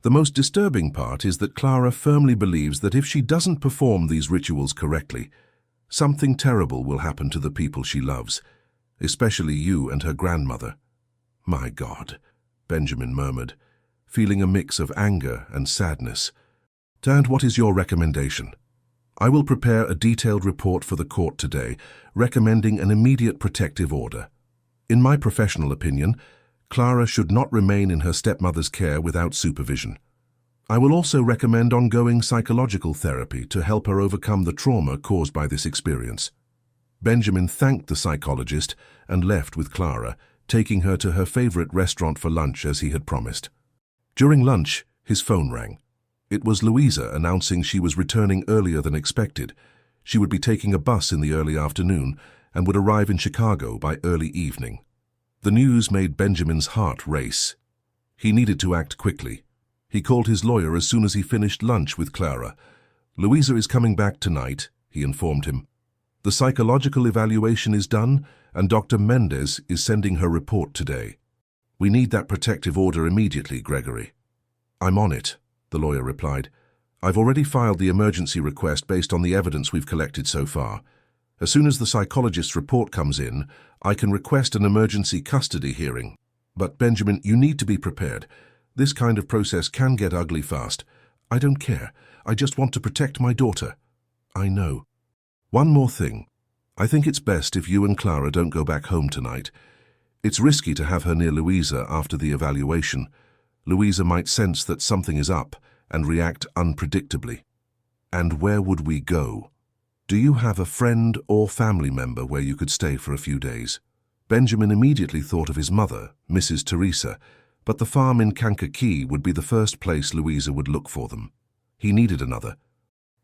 The most disturbing part is that Clara firmly believes that if she doesn't perform these rituals correctly, something terrible will happen to the people she loves, especially you and her grandmother." "My God," Benjamin murmured, feeling a mix of anger and sadness. "And what is your recommendation?" "I will prepare a detailed report for the court today, recommending an immediate protective order. In my professional opinion, Clara should not remain in her stepmother's care without supervision. I will also recommend ongoing psychological therapy to help her overcome the trauma caused by this experience." Benjamin thanked the psychologist and left with Clara, taking her to her favorite restaurant for lunch as he had promised. During lunch, his phone rang. It was Louisa announcing she was returning earlier than expected. She would be taking a bus in the early afternoon and would arrive in Chicago by early evening. The news made Benjamin's heart race. He needed to act quickly. He called his lawyer as soon as he finished lunch with Clara. "Louisa is coming back tonight," he informed him. "The psychological evaluation is done, and Dr. Mendez is sending her report today. We need that protective order immediately, Gregory." "I'm on it," the lawyer replied. "I've already filed the emergency request based on the evidence we've collected so far. As soon as the psychologist's report comes in, I can request an emergency custody hearing. But Benjamin, you need to be prepared. This kind of process can get ugly fast. I don't care. I just want to protect my daughter." "I know. One more thing. I think it's best if you and Clara don't go back home tonight. It's risky to have her near Louisa after the evaluation. Louisa might sense that something is up and react unpredictably. And where would we go? Do you have a friend or family member where you could stay for a few days? Benjamin immediately thought of his mother, Mrs. Teresa, but the farm in Kankakee would be the first place Louisa would look for them. He needed another,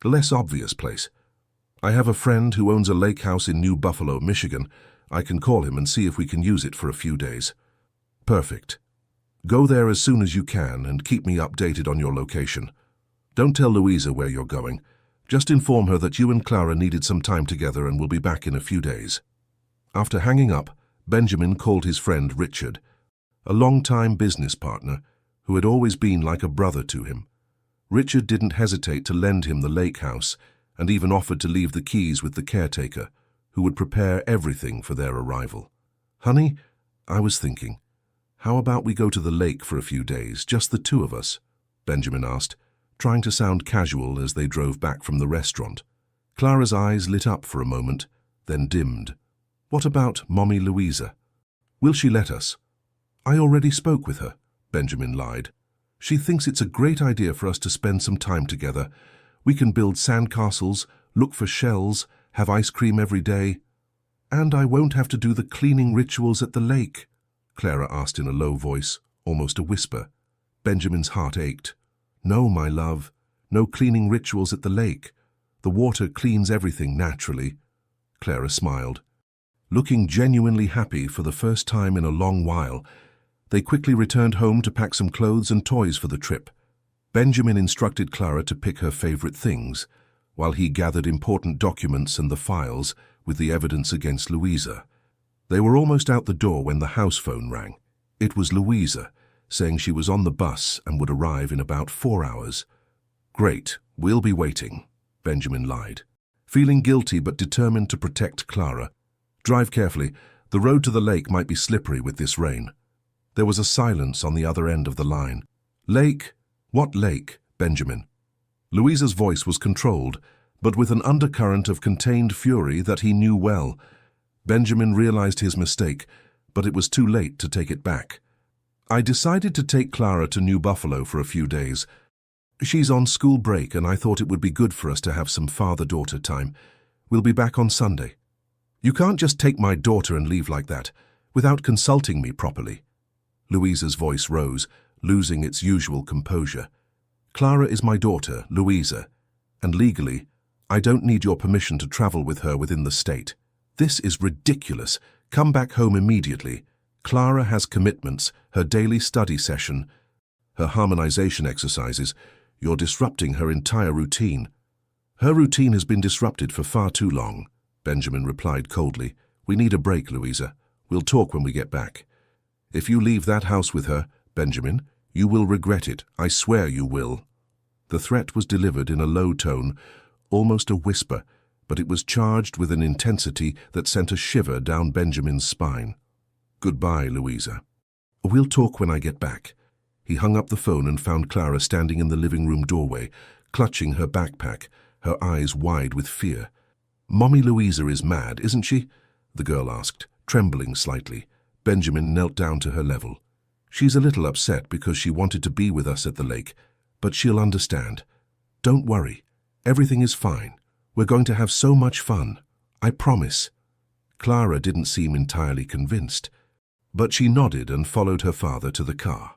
less obvious place. I have a friend who owns a lake house in New Buffalo, Michigan. I can call him and see if we can use it for a few days. Perfect. Go there as soon as you can and keep me updated on your location. Don't tell Louisa where you're going. Just inform her that you and Clara needed some time together and will be back in a few days. After hanging up, Benjamin called his friend Richard, a long-time business partner who had always been like a brother to him. Richard didn't hesitate to lend him the lake house and even offered to leave the keys with the caretaker, who would prepare everything for their arrival. "Honey, I was thinking, how about we go to the lake for a few days, just the two of us?" Benjamin asked, trying to sound casual as they drove back from the restaurant. Clara's eyes lit up for a moment, then dimmed. "What about Mommy Louisa? Will she let us?" "I already spoke with her," Benjamin lied. "She thinks it's a great idea for us to spend some time together. We can build sandcastles, look for shells, have ice cream every day. And I won't have to do the cleaning rituals at the lake," Clara asked in a low voice, almost a whisper. Benjamin's heart ached. "No, my love, no cleaning rituals at the lake. The water cleans everything naturally." Clara smiled. Looking genuinely happy for the first time in a long while, they quickly returned home to pack some clothes and toys for the trip. Benjamin instructed Clara to pick her favorite things, while he gathered important documents and the files with the evidence against Louisa. They were almost out the door when the house phone rang. It was Louisa, saying she was on the bus and would arrive in about 4 hours. "Great, we'll be waiting," Benjamin lied, feeling guilty but determined to protect Clara. "Drive carefully. The road to the lake might be slippery with this rain." There was a silence on the other end of the line. "Lake? What lake, Benjamin?" Louisa's voice was controlled, but with an undercurrent of contained fury that he knew well. Benjamin realized his mistake, but it was too late to take it back. "I decided to take Clara to New Buffalo for a few days. She's on school break and I thought it would be good for us to have some father-daughter time. We'll be back on Sunday." "You can't just take my daughter and leave like that, without consulting me properly." Louisa's voice rose, losing its usual composure. "Clara is my daughter, Louisa, and legally, I don't need your permission to travel with her within the state. This is ridiculous. Come back home immediately. Clara has commitments, her daily study session, her harmonization exercises. You're disrupting her entire routine." "Her routine has been disrupted for far too long," Benjamin replied coldly. "We need a break, Louisa. We'll talk when we get back. If you leave that house with her, Benjamin, you will regret it. I swear you will." The threat was delivered in a low tone, almost a whisper, but it was charged with an intensity that sent a shiver down Benjamin's spine. "Goodbye, Louisa. We'll talk when I get back." He hung up the phone and found Clara standing in the living room doorway, clutching her backpack, her eyes wide with fear. "Mommy Louisa is mad, isn't she?" the girl asked, trembling slightly. Benjamin knelt down to her level. "She's a little upset because she wanted to be with us at the lake, but she'll understand. Don't worry. Everything is fine. We're going to have so much fun. I promise." Clara didn't seem entirely convinced, but she nodded and followed her father to the car.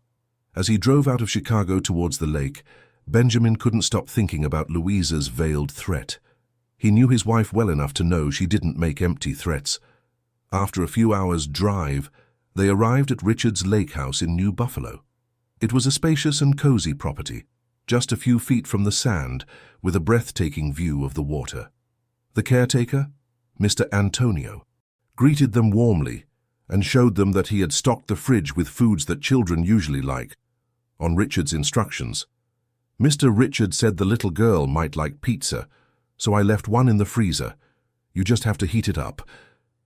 As he drove out of Chicago towards the lake, Benjamin couldn't stop thinking about Louisa's veiled threat. He knew his wife well enough to know she didn't make empty threats. After a few hours' drive, they arrived at Richard's lake house in New Buffalo. It was a spacious and cozy property, just a few feet from the sand, with a breathtaking view of the water. The caretaker, Mr. Antonio, greeted them warmly and showed them that he had stocked the fridge with foods that children usually like. On Richard's instructions, "Mr. Richard said the little girl might like pizza, so I left one in the freezer. You just have to heat it up.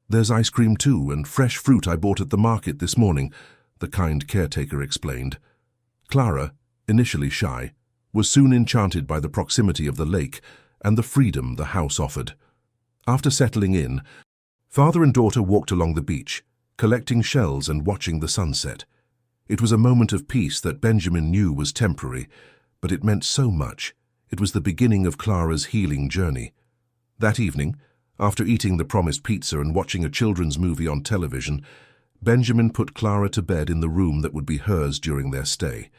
There's ice cream too, and fresh fruit I bought at the market this morning," the kind caretaker explained. Clara, initially shy, was soon enchanted by the proximity of the lake and the freedom the house offered. After settling in, father and daughter walked along the beach, collecting shells and watching the sunset. It was a moment of peace that Benjamin knew was temporary, but it meant so much. It was the beginning of Clara's healing journey. That evening, after eating the promised pizza and watching a children's movie on television, Benjamin put Clara to bed in the room that would be hers during their stay.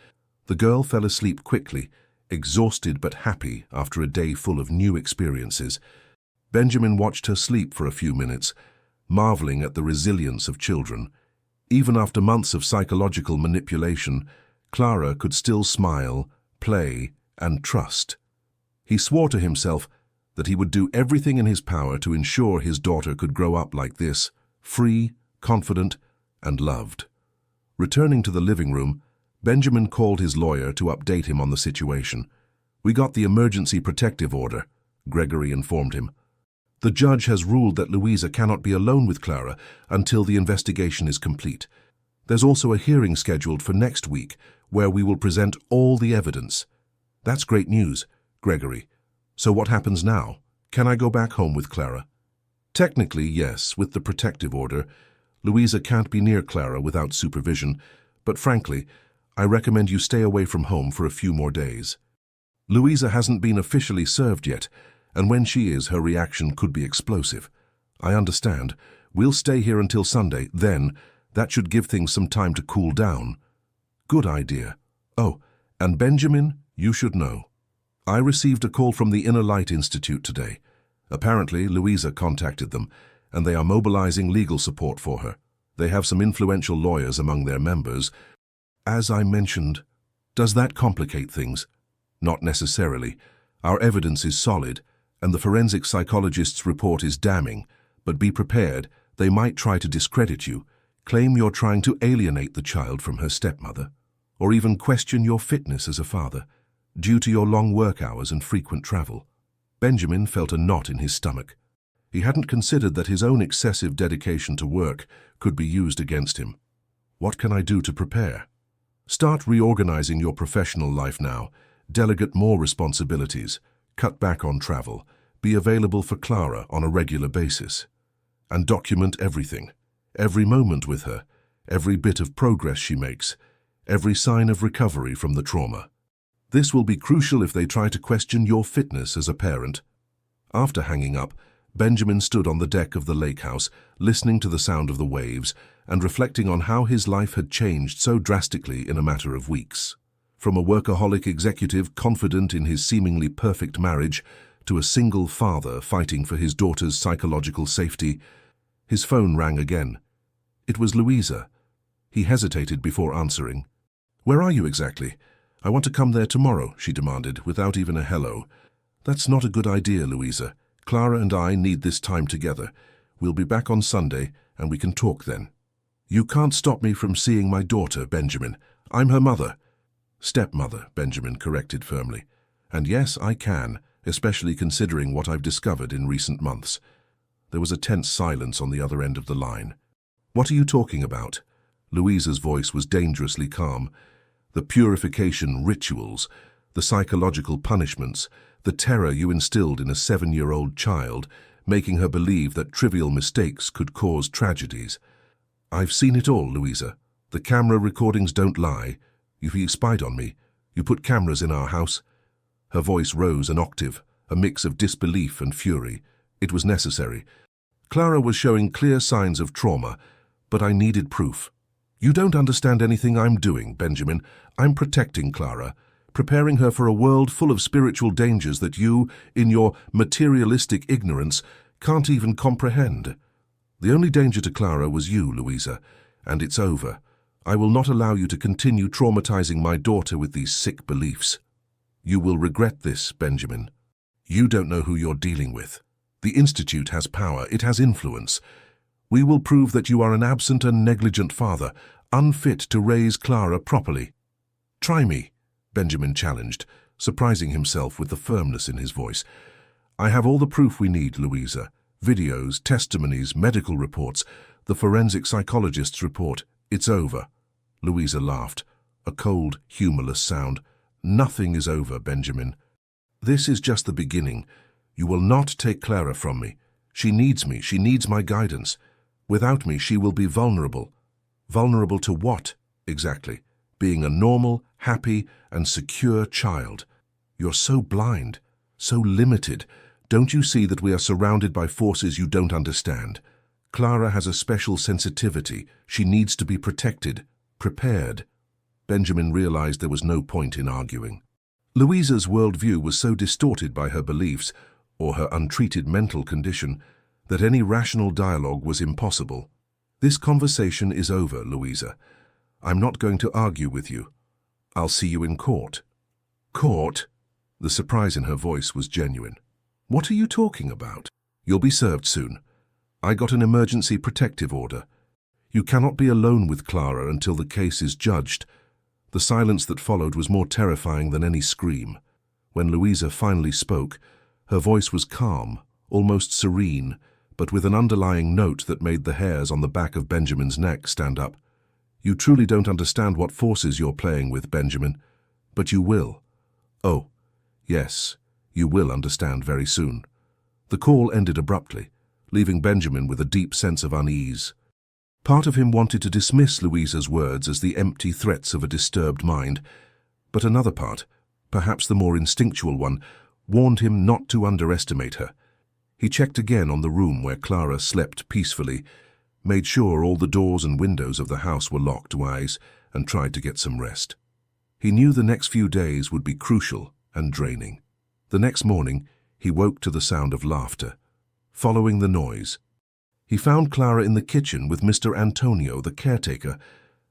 The girl fell asleep quickly, exhausted but happy after a day full of new experiences. Benjamin watched her sleep for a few minutes, marveling at the resilience of children. Even after months of psychological manipulation, Clara could still smile, play, and trust. He swore to himself that he would do everything in his power to ensure his daughter could grow up like this, free, confident, and loved. Returning to the living room, Benjamin called his lawyer to update him on the situation. "We got the emergency protective order," Gregory informed him. "The judge has ruled that Louisa cannot be alone with Clara until the investigation is complete. There's also a hearing scheduled for next week where we will present all the evidence." "That's great news, Gregory. So what happens now? Can I go back home with Clara?" "Technically, yes, with the protective order. Louisa can't be near Clara without supervision, but frankly, I recommend you stay away from home for a few more days. Louisa hasn't been officially served yet, and when she is, her reaction could be explosive. I understand. We'll stay here until Sunday, then that should give things some time to cool down." "Good idea. Oh, and Benjamin, you should know. I received a call from the Inner Light Institute today. Apparently, Louisa contacted them, and they are mobilizing legal support for her. They have some influential lawyers among their members. As I mentioned, does that complicate things?" "Not necessarily. Our evidence is solid, and the forensic psychologist's report is damning, but be prepared, they might try to discredit you, claim you're trying to alienate the child from her stepmother, or even question your fitness as a father, due to your long work hours and frequent travel." Benjamin felt a knot in his stomach. He hadn't considered that his own excessive dedication to work could be used against him. "What can I do to prepare?" "Start reorganizing your professional life now, delegate more responsibilities, cut back on travel, be available for Clara on a regular basis, and document everything, every moment with her, every bit of progress she makes, every sign of recovery from the trauma. This will be crucial if they try to question your fitness as a parent." After hanging up, Benjamin stood on the deck of the lake house, listening to the sound of the waves and reflecting on how his life had changed so drastically in a matter of weeks. From a workaholic executive confident in his seemingly perfect marriage to a single father fighting for his daughter's psychological safety, his phone rang again. It was Louisa. He hesitated before answering. "Where are you exactly? I want to come there tomorrow," she demanded, without even a hello. "That's not a good idea, Louisa. Clara and I need this time together. We'll be back on Sunday, and we can talk then." "You can't stop me from seeing my daughter, Benjamin. I'm her mother." "Stepmother," Benjamin corrected firmly. "And yes, I can, especially considering what I've discovered in recent months." There was a tense silence on the other end of the line. "What are you talking about?" Louisa's voice was dangerously calm. "The purification rituals, the psychological punishments, the terror you instilled in a 7-year-old child, making her believe that trivial mistakes could cause tragedies. I've seen it all, Louisa. The camera recordings don't lie. You spied on me. You put cameras in our house." Her voice rose an octave, a mix of disbelief and fury. It was necessary. Clara was showing clear signs of trauma, but I needed proof. "You don't understand anything I'm doing, Benjamin. I'm protecting Clara, preparing her for a world full of spiritual dangers that you, in your materialistic ignorance, can't even comprehend. The only danger to Clara was you, Louisa, and it's over. I will not allow you to continue traumatizing my daughter with these sick beliefs. You will regret this, Benjamin. You don't know who you're dealing with. The Institute has power, it has influence. We will prove that you are an absent and negligent father, unfit to raise Clara properly." "Try me," Benjamin challenged, surprising himself with the firmness in his voice. "I have all the proof we need, Louisa. Videos, testimonies, medical reports, the forensic psychologist's report. It's over." Louisa laughed, a cold, humorless sound. "Nothing is over, Benjamin. This is just the beginning. You will not take Clara from me. She needs me. She needs my guidance. Without me, she will be vulnerable." "Vulnerable to what?" Exactly. Being a normal, happy, and secure child. You're so blind, so limited. Don't you see that we are surrounded by forces you don't understand? Clara has a special sensitivity. She needs to be protected, prepared. Benjamin realized there was no point in arguing. Louisa's worldview was so distorted by her beliefs, or her untreated mental condition, that any rational dialogue was impossible. This conversation is over, Louisa. I'm not going to argue with you. I'll see you in court. Court? The surprise in her voice was genuine. What are you talking about? You'll be served soon. I got an emergency protective order. You cannot be alone with Clara until the case is judged. The silence that followed was more terrifying than any scream. When Louisa finally spoke, her voice was calm, almost serene, but with an underlying note that made the hairs on the back of Benjamin's neck stand up. You truly don't understand what forces you're playing with, Benjamin, but you will. Oh, yes, you will understand very soon. The call ended abruptly, leaving Benjamin with a deep sense of unease. Part of him wanted to dismiss Louisa's words as the empty threats of a disturbed mind, but another part, perhaps the more instinctual one, warned him not to underestimate her. He checked again on the room where Clara slept peacefully, made sure all the doors and windows of the house were locked wise, and tried to get some rest. He knew the next few days would be crucial and draining. The next morning, he woke to the sound of laughter. Following the noise, he found Clara in the kitchen with Mr. Antonio, the caretaker,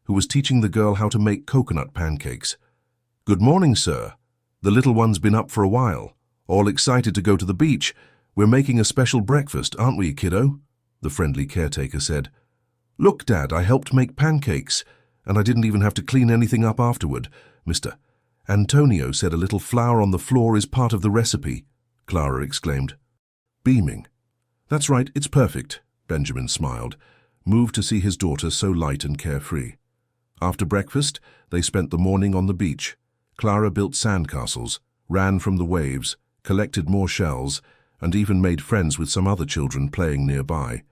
who was teaching the girl how to make coconut pancakes. "Good morning, sir. The little one's been up for a while, all excited to go to the beach. We're making a special breakfast, aren't we, kiddo?" the friendly caretaker said. "Look, Dad, I helped make pancakes, and I didn't even have to clean anything up afterward. Mr. Antonio said a little flour on the floor is part of the recipe," Clara exclaimed. Beaming. "That's right, it's perfect," Benjamin smiled, moved to see his daughter so light and carefree. After breakfast, they spent the morning on the beach. Clara built sandcastles, ran from the waves, collected more shells, and even made friends with some other children playing nearby.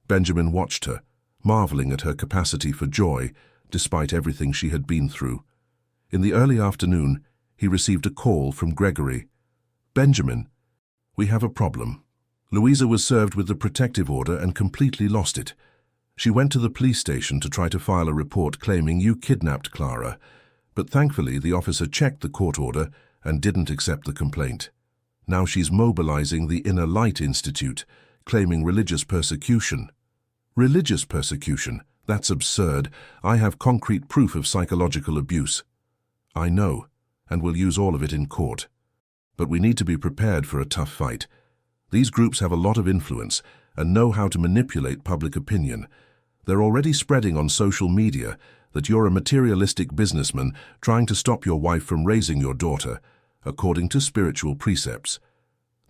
Benjamin watched her, marveling at her capacity for joy, despite everything she had been through. In the early afternoon, he received a call from Gregory. "Benjamin, we have a problem." Louisa was served with the protective order and completely lost it. She went to the police station to try to file a report claiming you kidnapped Clara, but thankfully the officer checked the court order and didn't accept the complaint. Now she's mobilizing the Inner Light Institute, claiming religious persecution. Religious persecution? That's absurd. I have concrete proof of psychological abuse. I know, and will use all of it in court. But we need to be prepared for a tough fight. These groups have a lot of influence and know how to manipulate public opinion. They're already spreading on social media that you're a materialistic businessman trying to stop your wife from raising your daughter, according to spiritual precepts.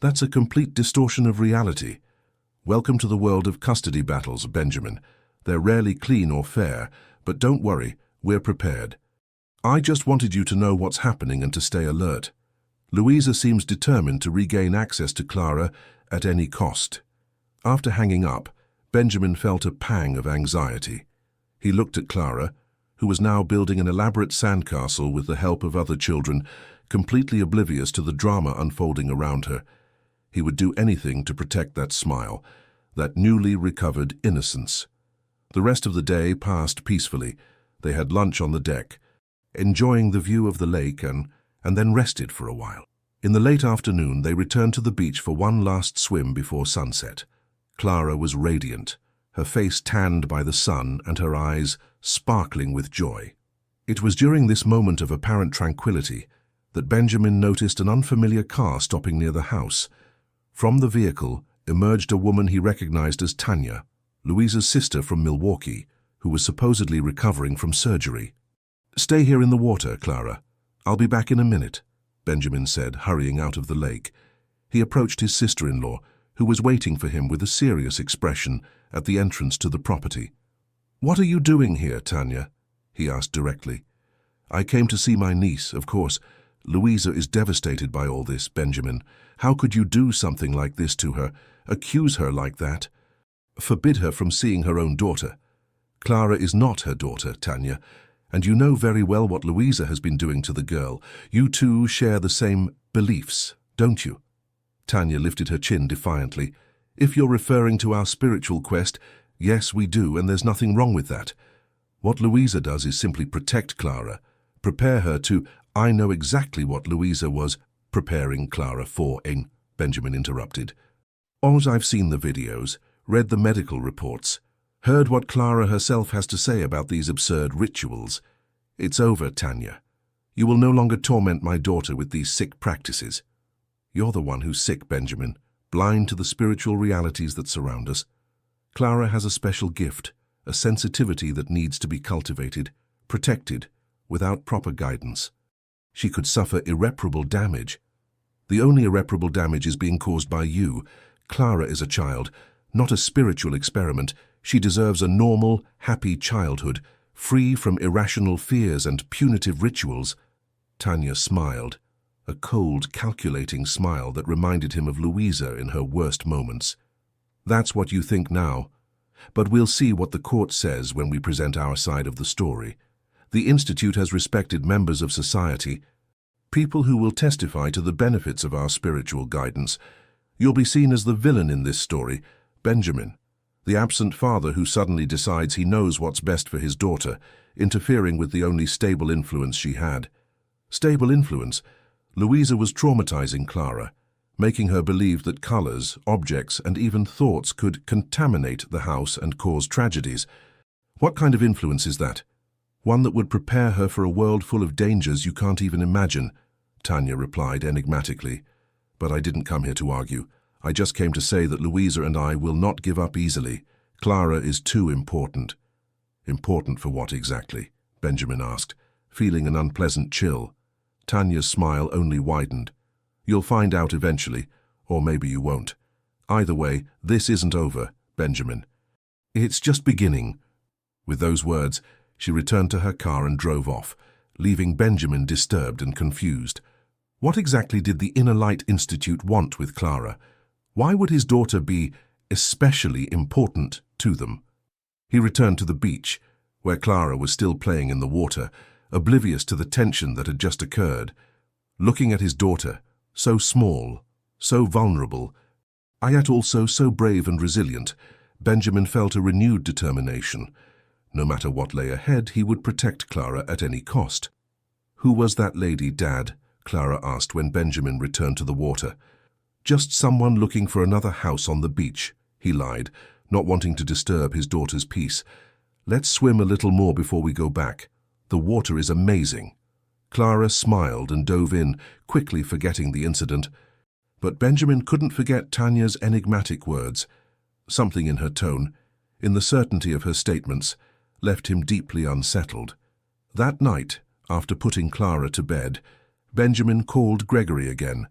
That's a complete distortion of reality. Welcome to the world of custody battles, Benjamin. They're rarely clean or fair, but don't worry, we're prepared. I just wanted you to know what's happening and to stay alert. Louisa seems determined to regain access to Clara at any cost. After hanging up, Benjamin felt a pang of anxiety. He looked at Clara, who was now building an elaborate sandcastle with the help of other children, completely oblivious to the drama unfolding around her. He would do anything to protect that smile, that newly recovered innocence. The rest of the day passed peacefully. They had lunch on the deck, enjoying the view of the lake and then rested for a while. In the late afternoon, they returned to the beach for one last swim before sunset. Clara was radiant, her face tanned by the sun and her eyes sparkling with joy. It was during this moment of apparent tranquility that Benjamin noticed an unfamiliar car stopping near the house. From the vehicle emerged a woman he recognized as Tanya, Louisa's sister from Milwaukee, who was supposedly recovering from surgery. "Stay here in the water, Clara. I'll be back in a minute," Benjamin said, hurrying out of the lake. He approached his sister-in-law, who was waiting for him with a serious expression at the entrance to the property. "What are you doing here, Tanya?" he asked directly. "I came to see my niece, of course. Louisa is devastated by all this, Benjamin. How could you do something like this to her, accuse her like that? Forbid her from seeing her own daughter. Clara is not her daughter, Tanya, And you know very well what Louisa has been doing to the girl. You two share the same beliefs, don't you? Tanya lifted her chin defiantly. If you're referring to our spiritual quest, yes, we do, and there's nothing wrong with that. What Louisa does is simply protect Clara, prepare her to— I know exactly what Louisa was preparing Clara for, Benjamin interrupted. I've seen the videos, read the medical reports, heard what Clara herself has to say about these absurd rituals. It's over, Tanya. You will no longer torment my daughter with these sick practices. You're the one who's sick, Benjamin, blind to the spiritual realities that surround us. Clara has a special gift, a sensitivity that needs to be cultivated, protected, without proper guidance. She could suffer irreparable damage. The only irreparable damage is being caused by you. Clara is a child, not a spiritual experiment. She deserves a normal, happy childhood, free from irrational fears and punitive rituals. Tanya smiled, a cold, calculating smile that reminded him of Louisa in her worst moments. That's what you think now. But we'll see what the court says when we present our side of the story. The Institute has respected members of society, people who will testify to the benefits of our spiritual guidance. You'll be seen as the villain in this story, Benjamin, the absent father who suddenly decides he knows what's best for his daughter, interfering with the only stable influence she had. Stable influence? Louisa was traumatizing Clara, making her believe that colors, objects, and even thoughts could contaminate the house and cause tragedies. What kind of influence is that? One that would prepare her for a world full of dangers you can't even imagine, Tanya replied enigmatically. But I didn't come here to argue. I just came to say that Louisa and I will not give up easily. Clara is too important. Important for what exactly? Benjamin asked, feeling an unpleasant chill. Tanya's smile only widened. You'll find out eventually, or maybe you won't. Either way, this isn't over, Benjamin. It's just beginning. With those words, she returned to her car and drove off, leaving Benjamin disturbed and confused. What exactly did the Inner Light Institute want with Clara? Why would his daughter be especially important to them? He returned to the beach, where Clara was still playing in the water, oblivious to the tension that had just occurred. Looking at his daughter, so small, so vulnerable, yet also so brave and resilient, Benjamin felt a renewed determination. No matter what lay ahead, he would protect Clara at any cost. Who was that lady, Dad? Clara asked when Benjamin returned to the water. Just someone looking for another house on the beach, he lied, not wanting to disturb his daughter's peace. Let's swim a little more before we go back. The water is amazing. Clara smiled and dove in, quickly forgetting the incident. But Benjamin couldn't forget Tanya's enigmatic words. Something in her tone, in the certainty of her statements, left him deeply unsettled. That night, after putting Clara to bed, Benjamin called Gregory again,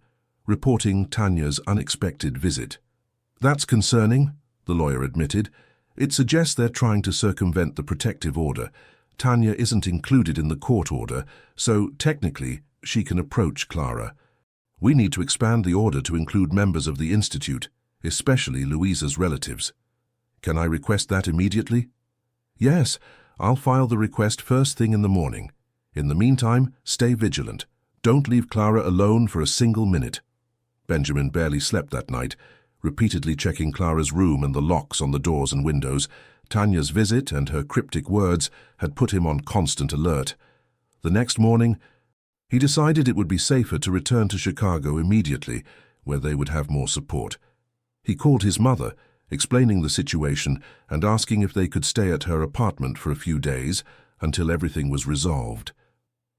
reporting Tanya's unexpected visit. That's concerning, the lawyer admitted. It suggests they're trying to circumvent the protective order. Tanya isn't included in the court order, so technically she can approach Clara. We need to expand the order to include members of the Institute, especially Louisa's relatives. Can I request that immediately? Yes, I'll file the request first thing in the morning. In the meantime, stay vigilant. Don't leave Clara alone for a single minute. Benjamin barely slept that night, repeatedly checking Clara's room and the locks on the doors and windows. Tanya's visit and her cryptic words had put him on constant alert. The next morning, he decided it would be safer to return to Chicago immediately, where they would have more support. He called his mother, explaining the situation and asking if they could stay at her apartment for a few days until everything was resolved.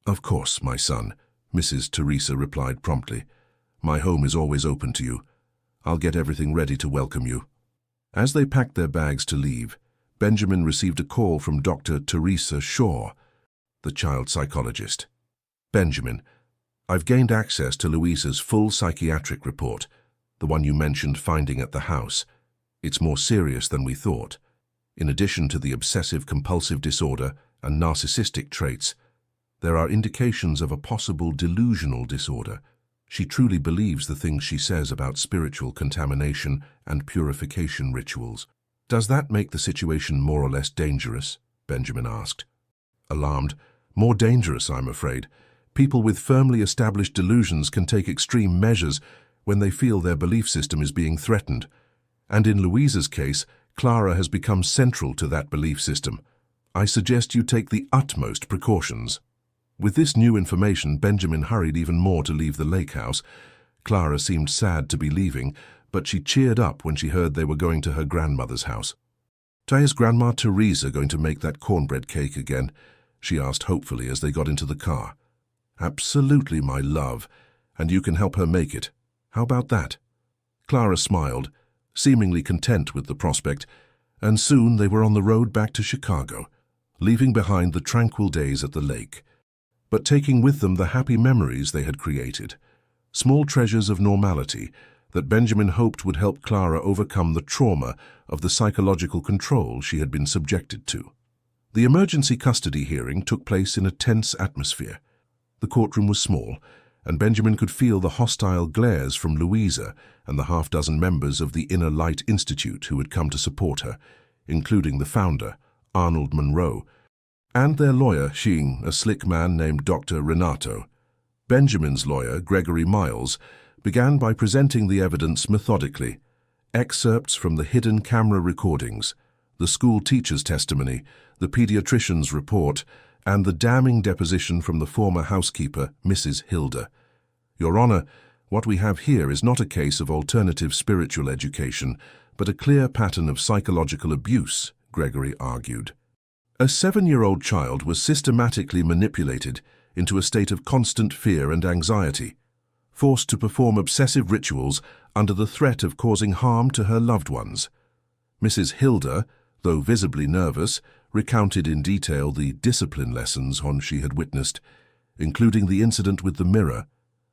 Of course, my son, Mrs. Teresa replied promptly. My home is always open to you. I'll get everything ready to welcome you. As they packed their bags to leave, Benjamin received a call from Dr. Teresa Shaw, the child psychologist. Benjamin, I've gained access to Louisa's full psychiatric report, the one you mentioned finding at the house. It's more serious than we thought. In addition to the obsessive-compulsive disorder and narcissistic traits, there are indications of a possible delusional disorder. She truly believes the things she says about spiritual contamination and purification rituals. Does that make the situation more or less dangerous? Benjamin asked. Alarmed, More dangerous, I'm afraid. People with firmly established delusions can take extreme measures when they feel their belief system is being threatened. And in Louisa's case, Clara has become central to that belief system. I suggest you take the utmost precautions. With this new information, Benjamin hurried even more to leave the lake house. Clara seemed sad to be leaving, but she cheered up when she heard they were going to her grandmother's house. "Is Grandma Teresa going to make that cornbread cake again?" she asked hopefully as they got into the car. "Absolutely, my love, and you can help her make it. How about that?" Clara smiled, seemingly content with the prospect, and soon they were on the road back to Chicago, leaving behind the tranquil days at the lake, but taking with them the happy memories they had created, small treasures of normality that Benjamin hoped would help Clara overcome the trauma of the psychological control she had been subjected to. The emergency custody hearing took place in a tense atmosphere. The courtroom was small, and Benjamin could feel the hostile glares from Louisa and the half-dozen members of the Inner Light Institute who had come to support her, including the founder, Arnold Monroe, and their lawyer, a slick man named Dr. Renato. Benjamin's lawyer, Gregory Miles, began by presenting the evidence methodically. Excerpts from the hidden camera recordings, the school teacher's testimony, the pediatrician's report, and the damning deposition from the former housekeeper, Mrs. Hilda. "Your Honor, what we have here is not a case of alternative spiritual education, but a clear pattern of psychological abuse," Gregory argued. A 7-year-old child was systematically manipulated into a state of constant fear and anxiety, forced to perform obsessive rituals under the threat of causing harm to her loved ones. Mrs. Hilda, though visibly nervous, recounted in detail the discipline lessons she had witnessed, including the incident with the mirror,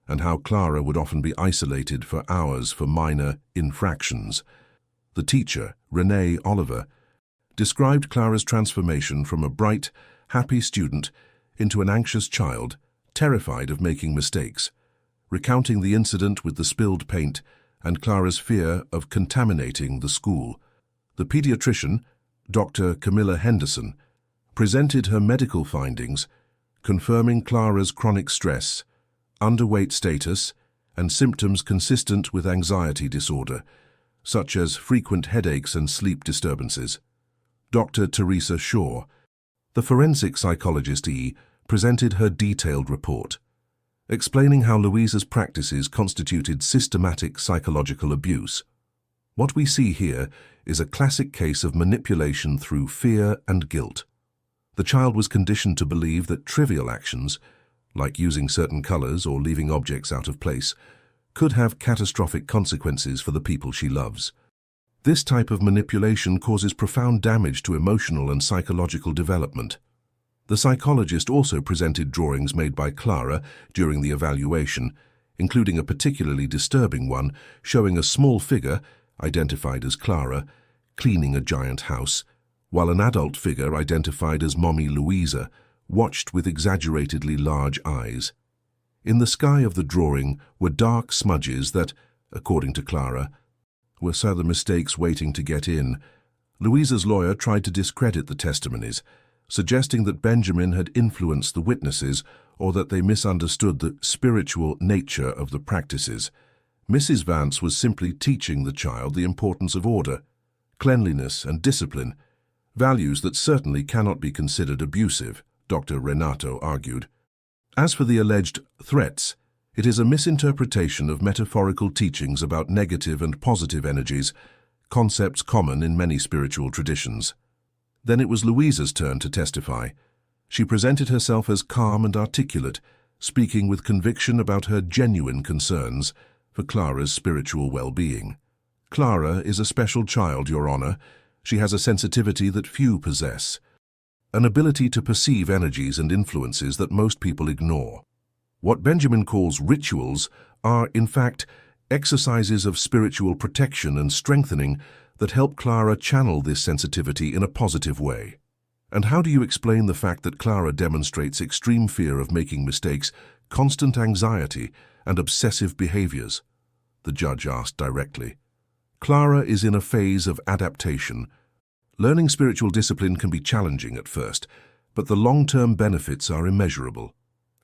and how Clara would often be isolated for hours for minor infractions. The teacher, Renee Oliver, described Clara's transformation from a bright, happy student into an anxious child, terrified of making mistakes, recounting the incident with the spilled paint and Clara's fear of contaminating the school. The pediatrician, Dr. Camilla Henderson, presented her medical findings, confirming Clara's chronic stress, underweight status, and symptoms consistent with anxiety disorder, such as frequent headaches and sleep disturbances. Dr. Teresa Shaw, the forensic psychologist presented her detailed report, explaining how Louisa's practices constituted systematic psychological abuse. What we see here is a classic case of manipulation through fear and guilt. The child was conditioned to believe that trivial actions, like using certain colors or leaving objects out of place, could have catastrophic consequences for the people she loves. This type of manipulation causes profound damage to emotional and psychological development. The psychologist also presented drawings made by Clara during the evaluation, including a particularly disturbing one showing a small figure, identified as Clara, cleaning a giant house, while an adult figure identified as Mommy Louisa watched with exaggeratedly large eyes. In the sky of the drawing were dark smudges that, according to Clara, were other mistakes waiting to get in. Louisa's lawyer tried to discredit the testimonies, suggesting that Benjamin had influenced the witnesses or that they misunderstood the spiritual nature of the practices. Mrs. Vance was simply teaching the child the importance of order, cleanliness, and discipline, values that certainly cannot be considered abusive, Dr. Renato argued. As for the alleged threats, it is a misinterpretation of metaphorical teachings about negative and positive energies, concepts common in many spiritual traditions. Then it was Louisa's turn to testify. She presented herself as calm and articulate, speaking with conviction about her genuine concerns for Clara's spiritual well-being. "Clara is a special child, Your Honor. She has a sensitivity that few possess, an ability to perceive energies and influences that most people ignore. What Benjamin calls rituals are, in fact, exercises of spiritual protection and strengthening that help Clara channel this sensitivity in a positive way." "And how do you explain the fact that Clara demonstrates extreme fear of making mistakes, constant anxiety, and obsessive behaviors?" the judge asked directly. "Clara is in a phase of adaptation. Learning spiritual discipline can be challenging at first, but the long-term benefits are immeasurable.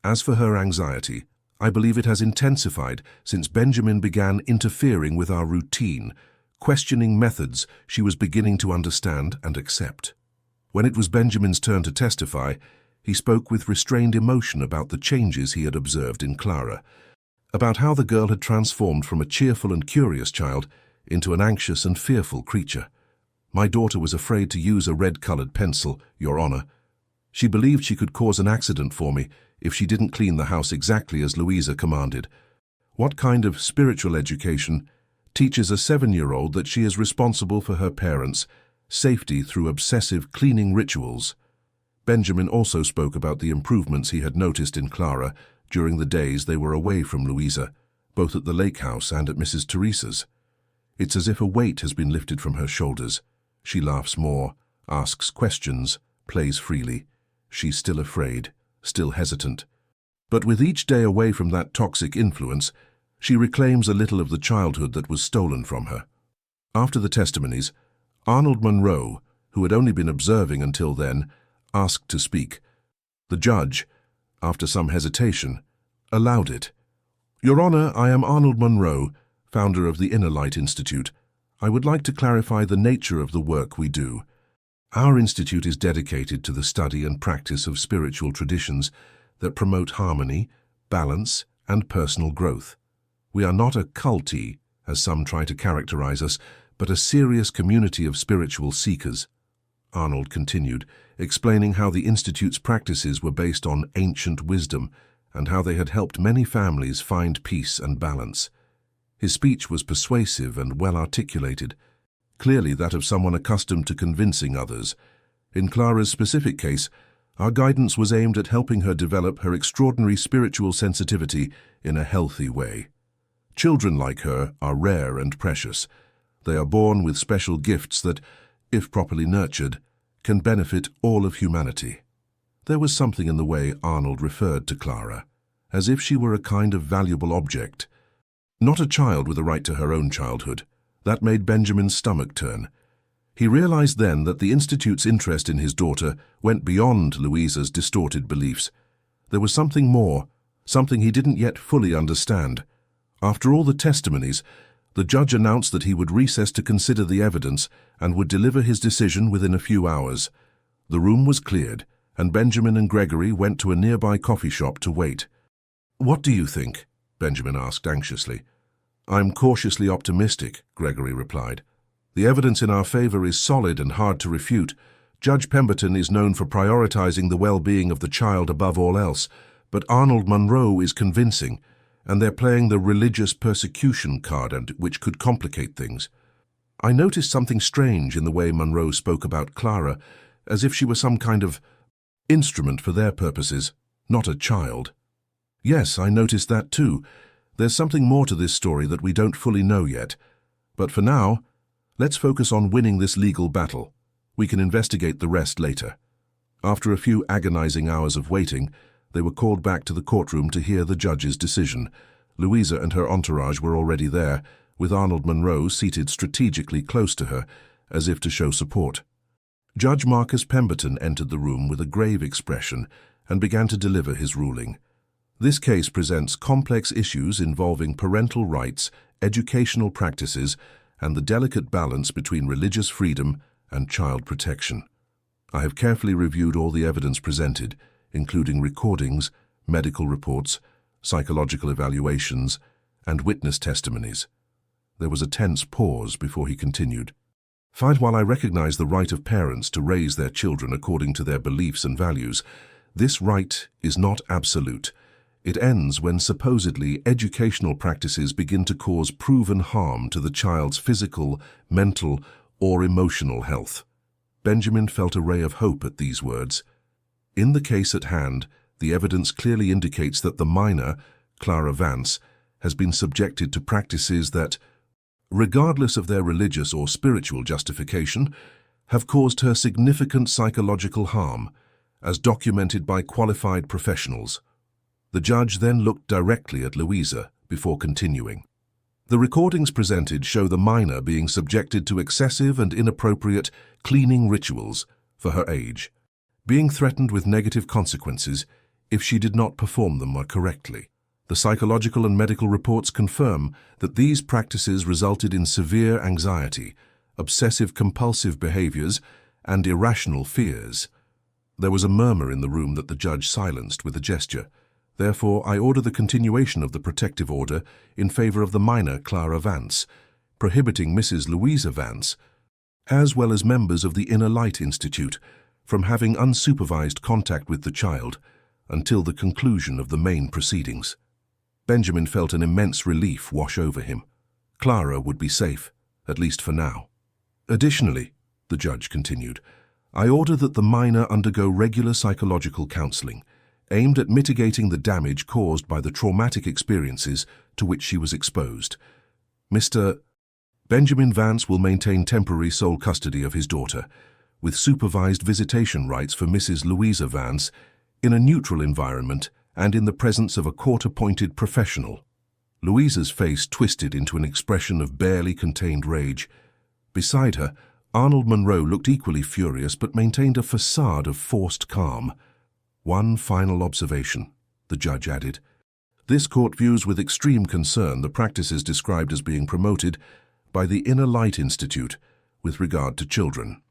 As for her anxiety, I believe it has intensified since Benjamin began interfering with our routine, questioning methods she was beginning to understand and accept. When it was Benjamin's turn to testify, he spoke with restrained emotion about the changes he had observed in Clara, about how the girl had transformed from a cheerful and curious child into an anxious and fearful creature. My daughter was afraid to use a red-colored pencil, Your Honor. She believed she could cause an accident for me if she didn't clean the house exactly as Louisa commanded. What kind of spiritual education teaches a 7-year-old that she is responsible for her parents' safety through obsessive cleaning rituals? Benjamin also spoke about the improvements he had noticed in Clara during the days they were away from Louisa, both at the lake house and at Mrs. Teresa's. It's as if a weight has been lifted from her shoulders. She laughs more, asks questions, plays freely. She's still afraid, still hesitant. But with each day away from that toxic influence, she reclaims a little of the childhood that was stolen from her. After the testimonies, Arnold Monroe, who had only been observing until then, asked to speak. The judge, after some hesitation, allowed it. Your Honor, I am Arnold Monroe, founder of the Inner Light Institute. I would like to clarify the nature of the work we do. Our institute is dedicated to the study and practice of spiritual traditions that promote harmony, balance, and personal growth. We are not a culty, as some try to characterize us, but a serious community of spiritual seekers. Arnold continued, explaining how the Institute's practices were based on ancient wisdom and how they had helped many families find peace and balance. His speech was persuasive and well articulated, clearly that of someone accustomed to convincing others. In Clara's specific case, our guidance was aimed at helping her develop her extraordinary spiritual sensitivity in a healthy way. Children like her are rare and precious. They are born with special gifts that, if properly nurtured, can benefit all of humanity. There was something in the way Arnold referred to Clara, as if she were a kind of valuable object, not a child with a right to her own childhood. That made Benjamin's stomach turn. He realized then that the Institute's interest in his daughter went beyond Louisa's distorted beliefs. There was something more, something he didn't yet fully understand. After all the testimonies, the judge announced that he would recess to consider the evidence and would deliver his decision within a few hours. The room was cleared, and Benjamin and Gregory went to a nearby coffee shop to wait. "What do you think?" Benjamin asked anxiously. "I'm cautiously optimistic," Gregory replied. "The evidence in our favor is solid and hard to refute. Judge Pemberton is known for prioritizing the well-being of the child above all else, but Arnold Monroe is convincing, and they're playing the religious persecution card, which could complicate things. I noticed something strange in the way Monroe spoke about Clara, as if she were some kind of instrument for their purposes, not a child." "Yes, I noticed that too. There's something more to this story that we don't fully know yet. But for now, let's focus on winning this legal battle. We can investigate the rest later." After a few agonizing hours of waiting, they were called back to the courtroom to hear the judge's decision. Louisa and her entourage were already there, with Arnold Monroe seated strategically close to her, as if to show support. Judge Marcus Pemberton entered the room with a grave expression and began to deliver his ruling. This case presents complex issues involving parental rights, educational practices, and the delicate balance between religious freedom and child protection. I have carefully reviewed all the evidence presented, including recordings, medical reports, psychological evaluations, and witness testimonies. There was a tense pause before he continued. While I recognize the right of parents to raise their children according to their beliefs and values, this right is not absolute. It ends when supposedly educational practices begin to cause proven harm to the child's physical, mental, or emotional health. Benjamin felt a ray of hope at these words. In the case at hand, the evidence clearly indicates that the minor, Clara Vance, has been subjected to practices that, regardless of their religious or spiritual justification, have caused her significant psychological harm, as documented by qualified professionals. The judge then looked directly at Louisa before continuing. The recordings presented show the minor being subjected to excessive and inappropriate cleaning rituals for her age. being threatened with negative consequences if she did not perform them correctly. The psychological and medical reports confirm that these practices resulted in severe anxiety, obsessive-compulsive behaviors, and irrational fears. There was a murmur in the room that the judge silenced with a gesture. Therefore, I order the continuation of the protective order in favor of the minor Clara Vance, prohibiting Mrs. Louisa Vance, as well as members of the Inner Light Institute, from having unsupervised contact with the child until the conclusion of the main proceedings. Benjamin felt an immense relief wash over him. Clara would be safe, at least for now. Additionally, the judge continued, I order that the minor undergo regular psychological counseling, aimed at mitigating the damage caused by the traumatic experiences to which she was exposed. Mr. Benjamin Vance will maintain temporary sole custody of his daughter, with supervised visitation rights for Mrs. Louisa Vance in a neutral environment and in the presence of a court-appointed professional. Louisa's face twisted into an expression of barely contained rage. Beside her, Arnold Monroe looked equally furious but maintained a facade of forced calm. One final observation, the judge added. This court views with extreme concern the practices described as being promoted by the Inner Light Institute with regard to children.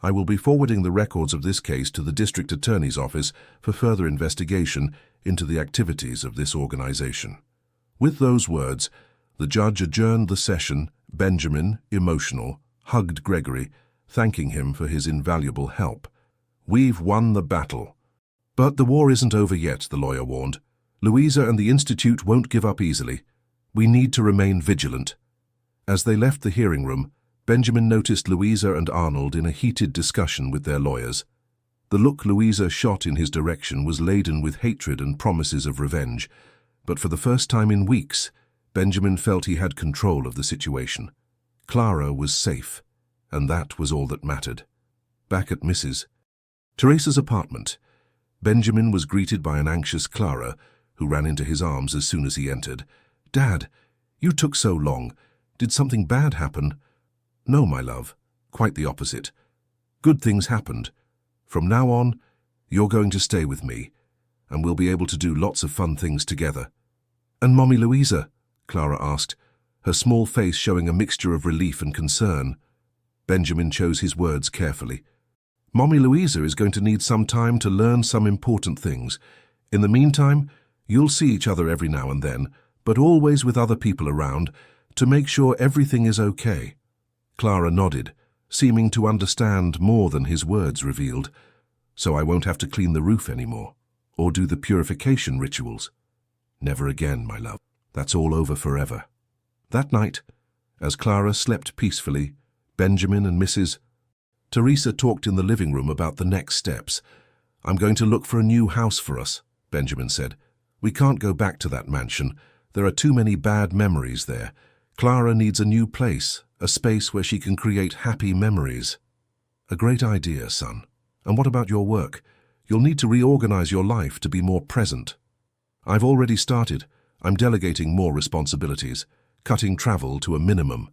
I will be forwarding the records of this case to the District Attorney's Office for further investigation into the activities of this organization. With those words, the judge adjourned the session. Benjamin, emotional, hugged Gregory, thanking him for his invaluable help. We've won the battle. But the war isn't over yet, the lawyer warned. Louisa and the Institute won't give up easily. We need to remain vigilant. As they left the hearing room, Benjamin noticed Louisa and Arnold in a heated discussion with their lawyers. The look Louisa shot in his direction was laden with hatred and promises of revenge, but for the first time in weeks, Benjamin felt he had control of the situation. Clara was safe, and that was all that mattered. Back at Mrs. Teresa's apartment, Benjamin was greeted by an anxious Clara, who ran into his arms as soon as he entered. "Dad, you took so long. Did something bad happen?" "No, my love. Quite the opposite. Good things happened. From now on, you're going to stay with me, and we'll be able to do lots of fun things together." "And Mommy Louisa?" Clara asked, her small face showing a mixture of relief and concern. Benjamin chose his words carefully. "Mommy Louisa is going to need some time to learn some important things. In the meantime, you'll see each other every now and then, but always with other people around, to make sure everything is okay." Clara nodded, seeming to understand more than his words revealed. "So I won't have to clean the roof anymore, or do the purification rituals?" "Never again, my love. That's all over forever." That night, as Clara slept peacefully, Benjamin and Mrs. Teresa talked in the living room about the next steps. "I'm going to look for a new house for us," Benjamin said. "We can't go back to that mansion. There are too many bad memories there. Clara needs a new place, a space where she can create happy memories." "A great idea, son. And what about your work? You'll need to reorganize your life to be more present." "I've already started. I'm delegating more responsibilities, cutting travel to a minimum,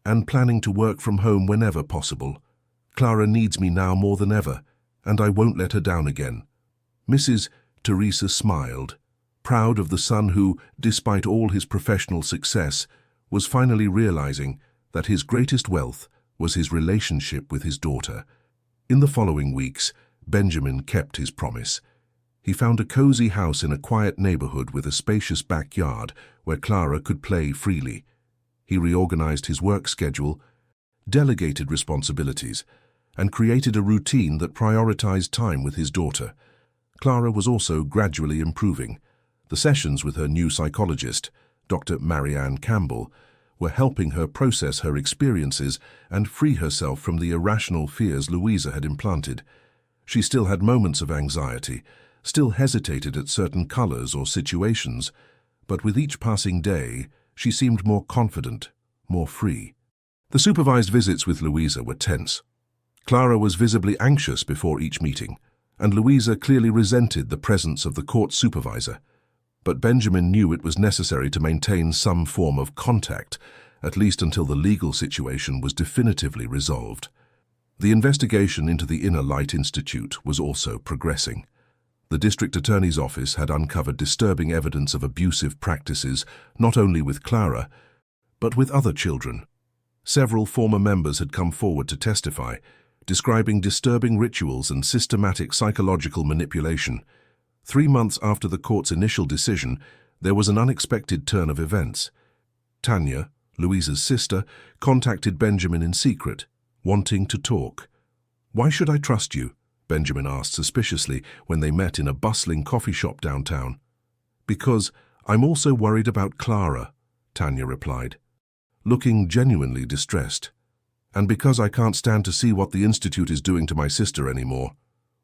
and planning to work from home whenever possible. Clara needs me now more than ever, and I won't let her down again." Mrs. Teresa smiled, proud of the son who, despite all his professional success, was finally realizing that his greatest wealth was his relationship with his daughter. In the following weeks, Benjamin kept his promise. He found a cozy house in a quiet neighborhood with a spacious backyard where Clara could play freely. He reorganized his work schedule, delegated responsibilities, and created a routine that prioritized time with his daughter. Clara was also gradually improving. The sessions with her new psychologist, Dr. Marianne Campbell, were helping her process her experiences and free herself from the irrational fears Louisa had implanted. She still had moments of anxiety, still hesitated at certain colors or situations, but with each passing day, she seemed more confident, more free. The supervised visits with Louisa were tense. Clara was visibly anxious before each meeting, and Louisa clearly resented the presence of the court supervisor. But Benjamin knew it was necessary to maintain some form of contact, at least until the legal situation was definitively resolved. The investigation into the Inner Light Institute was also progressing. The district attorney's office had uncovered disturbing evidence of abusive practices not only with Clara, but with other children. Several former members had come forward to testify, describing disturbing rituals and systematic psychological manipulation. 3 months after the court's initial decision, there was an unexpected turn of events. Tanya, Louisa's sister, contacted Benjamin in secret, wanting to talk. "Why should I trust you?" Benjamin asked suspiciously when they met in a bustling coffee shop downtown. "Because I'm also worried about Clara," Tanya replied, looking genuinely distressed. "And because I can't stand to see what the Institute is doing to my sister anymore."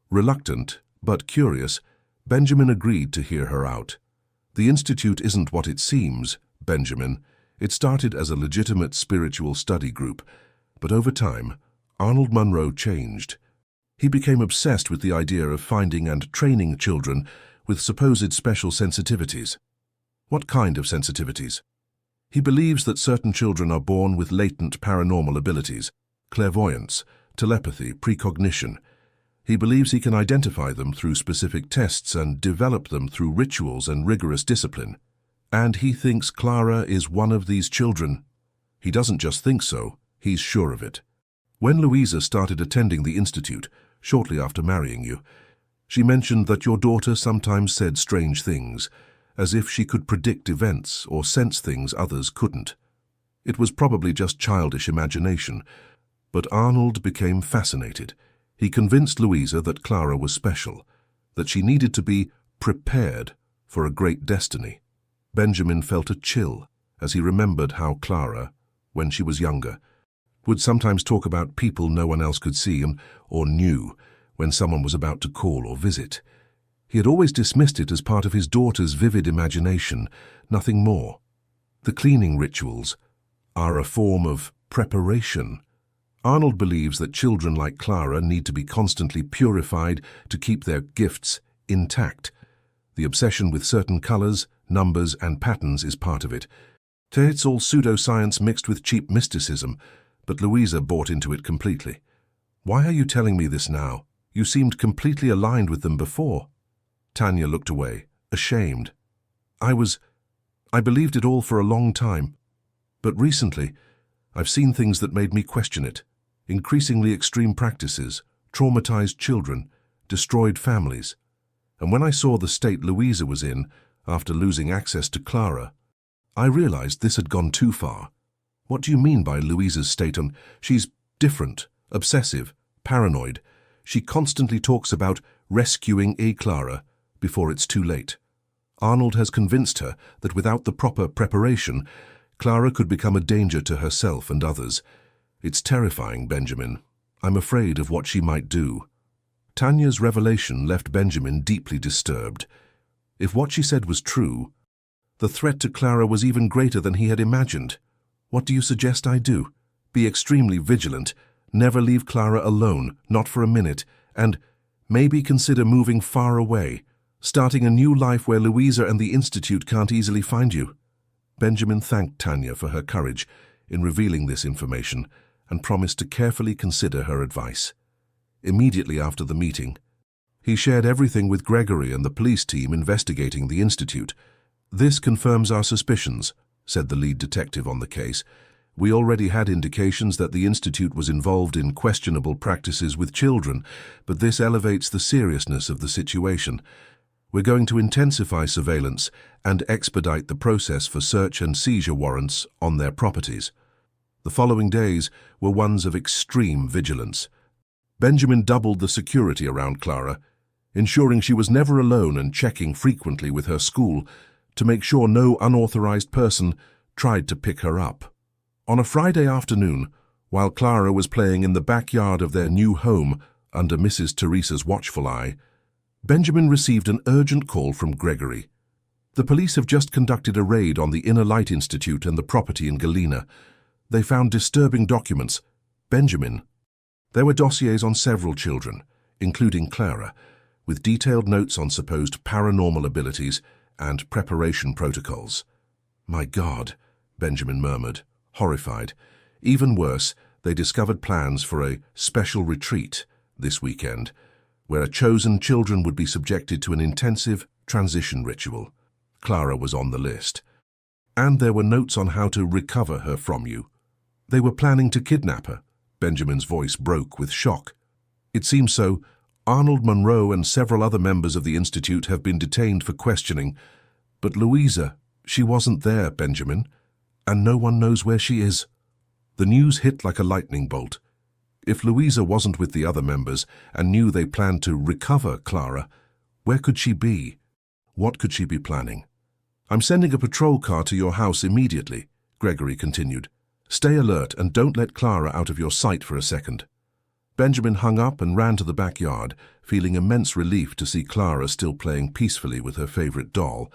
Reluctant, but curious, Benjamin agreed to hear her out. "The Institute isn't what it seems, Benjamin. It started as a legitimate spiritual study group, but over time, Arnold Munro changed. He became obsessed with the idea of finding and training children with supposed special sensitivities." "What kind of sensitivities?" "He believes that certain children are born with latent paranormal abilities, clairvoyance, telepathy, precognition. He believes he can identify them through specific tests and develop them through rituals and rigorous discipline. And he thinks Clara is one of these children. He doesn't just think so, he's sure of it. When Louisa started attending the Institute, shortly after marrying you, she mentioned that your daughter sometimes said strange things, as if she could predict events or sense things others couldn't. It was probably just childish imagination, but Arnold became fascinated. He convinced Louisa that Clara was special, that she needed to be prepared for a great destiny. Benjamin felt a chill as he remembered how Clara, when she was younger, would sometimes talk about people no one else could see or knew when someone was about to call or visit. He had always dismissed it as part of his daughter's vivid imagination, nothing more. The cleaning rituals are a form of preparation. Arnold believes that children like Clara need to be constantly purified to keep their gifts intact. The obsession with certain colors, numbers, and patterns is part of it. It's all pseudoscience mixed with cheap mysticism, but Louisa bought into it completely. "Why are you telling me this now? You seemed completely aligned with them before." Tanya looked away, ashamed. I believed it all for a long time. But recently, I've seen things that made me question it. Increasingly extreme practices, traumatized children, destroyed families. And when I saw the state Louisa was in, after losing access to Clara, I realized this had gone too far. What do you mean by Louisa's state? She's different, obsessive, paranoid. She constantly talks about rescuing Clara before it's too late. Arnold has convinced her that without the proper preparation, Clara could become a danger to herself and others. It's terrifying, Benjamin. I'm afraid of what she might do. Tanya's revelation left Benjamin deeply disturbed. If what she said was true, the threat to Clara was even greater than he had imagined. What do you suggest I do? Be extremely vigilant, never leave Clara alone, not for a minute, and maybe consider moving far away, starting a new life where Louisa and the Institute can't easily find you. Benjamin thanked Tanya for her courage in revealing this information and promised to carefully consider her advice. Immediately after the meeting, he shared everything with Gregory and the police team investigating the Institute. "This confirms our suspicions," said the lead detective on the case. "We already had indications that the Institute was involved in questionable practices with children, but this elevates the seriousness of the situation. We're going to intensify surveillance and expedite the process for search and seizure warrants on their properties." The following days were ones of extreme vigilance. Benjamin doubled the security around Clara, ensuring she was never alone and checking frequently with her school to make sure no unauthorized person tried to pick her up. On a Friday afternoon, while Clara was playing in the backyard of their new home under Mrs. Teresa's watchful eye, Benjamin received an urgent call from Gregory. "The police have just conducted a raid on the Inner Light Institute and the property in Galena. They found disturbing documents. Benjamin." There were dossiers on several children, including Clara, with detailed notes on supposed paranormal abilities and preparation protocols. "My God," Benjamin murmured, horrified. Even worse, they discovered plans for a special retreat this weekend, where chosen children would be subjected to an intensive transition ritual. Clara was on the list. And there were notes on how to recover her from you. They were planning to kidnap her. Benjamin's voice broke with shock. It seems so. Arnold Monroe and several other members of the Institute have been detained for questioning. But Louisa, she wasn't there, Benjamin, and no one knows where she is. The news hit like a lightning bolt. If Louisa wasn't with the other members and knew they planned to recover Clara, where could she be? What could she be planning? I'm sending a patrol car to your house immediately, Gregory continued. Stay alert and don't let Clara out of your sight for a second. Benjamin hung up and ran to the backyard, feeling immense relief to see Clara still playing peacefully with her favorite doll,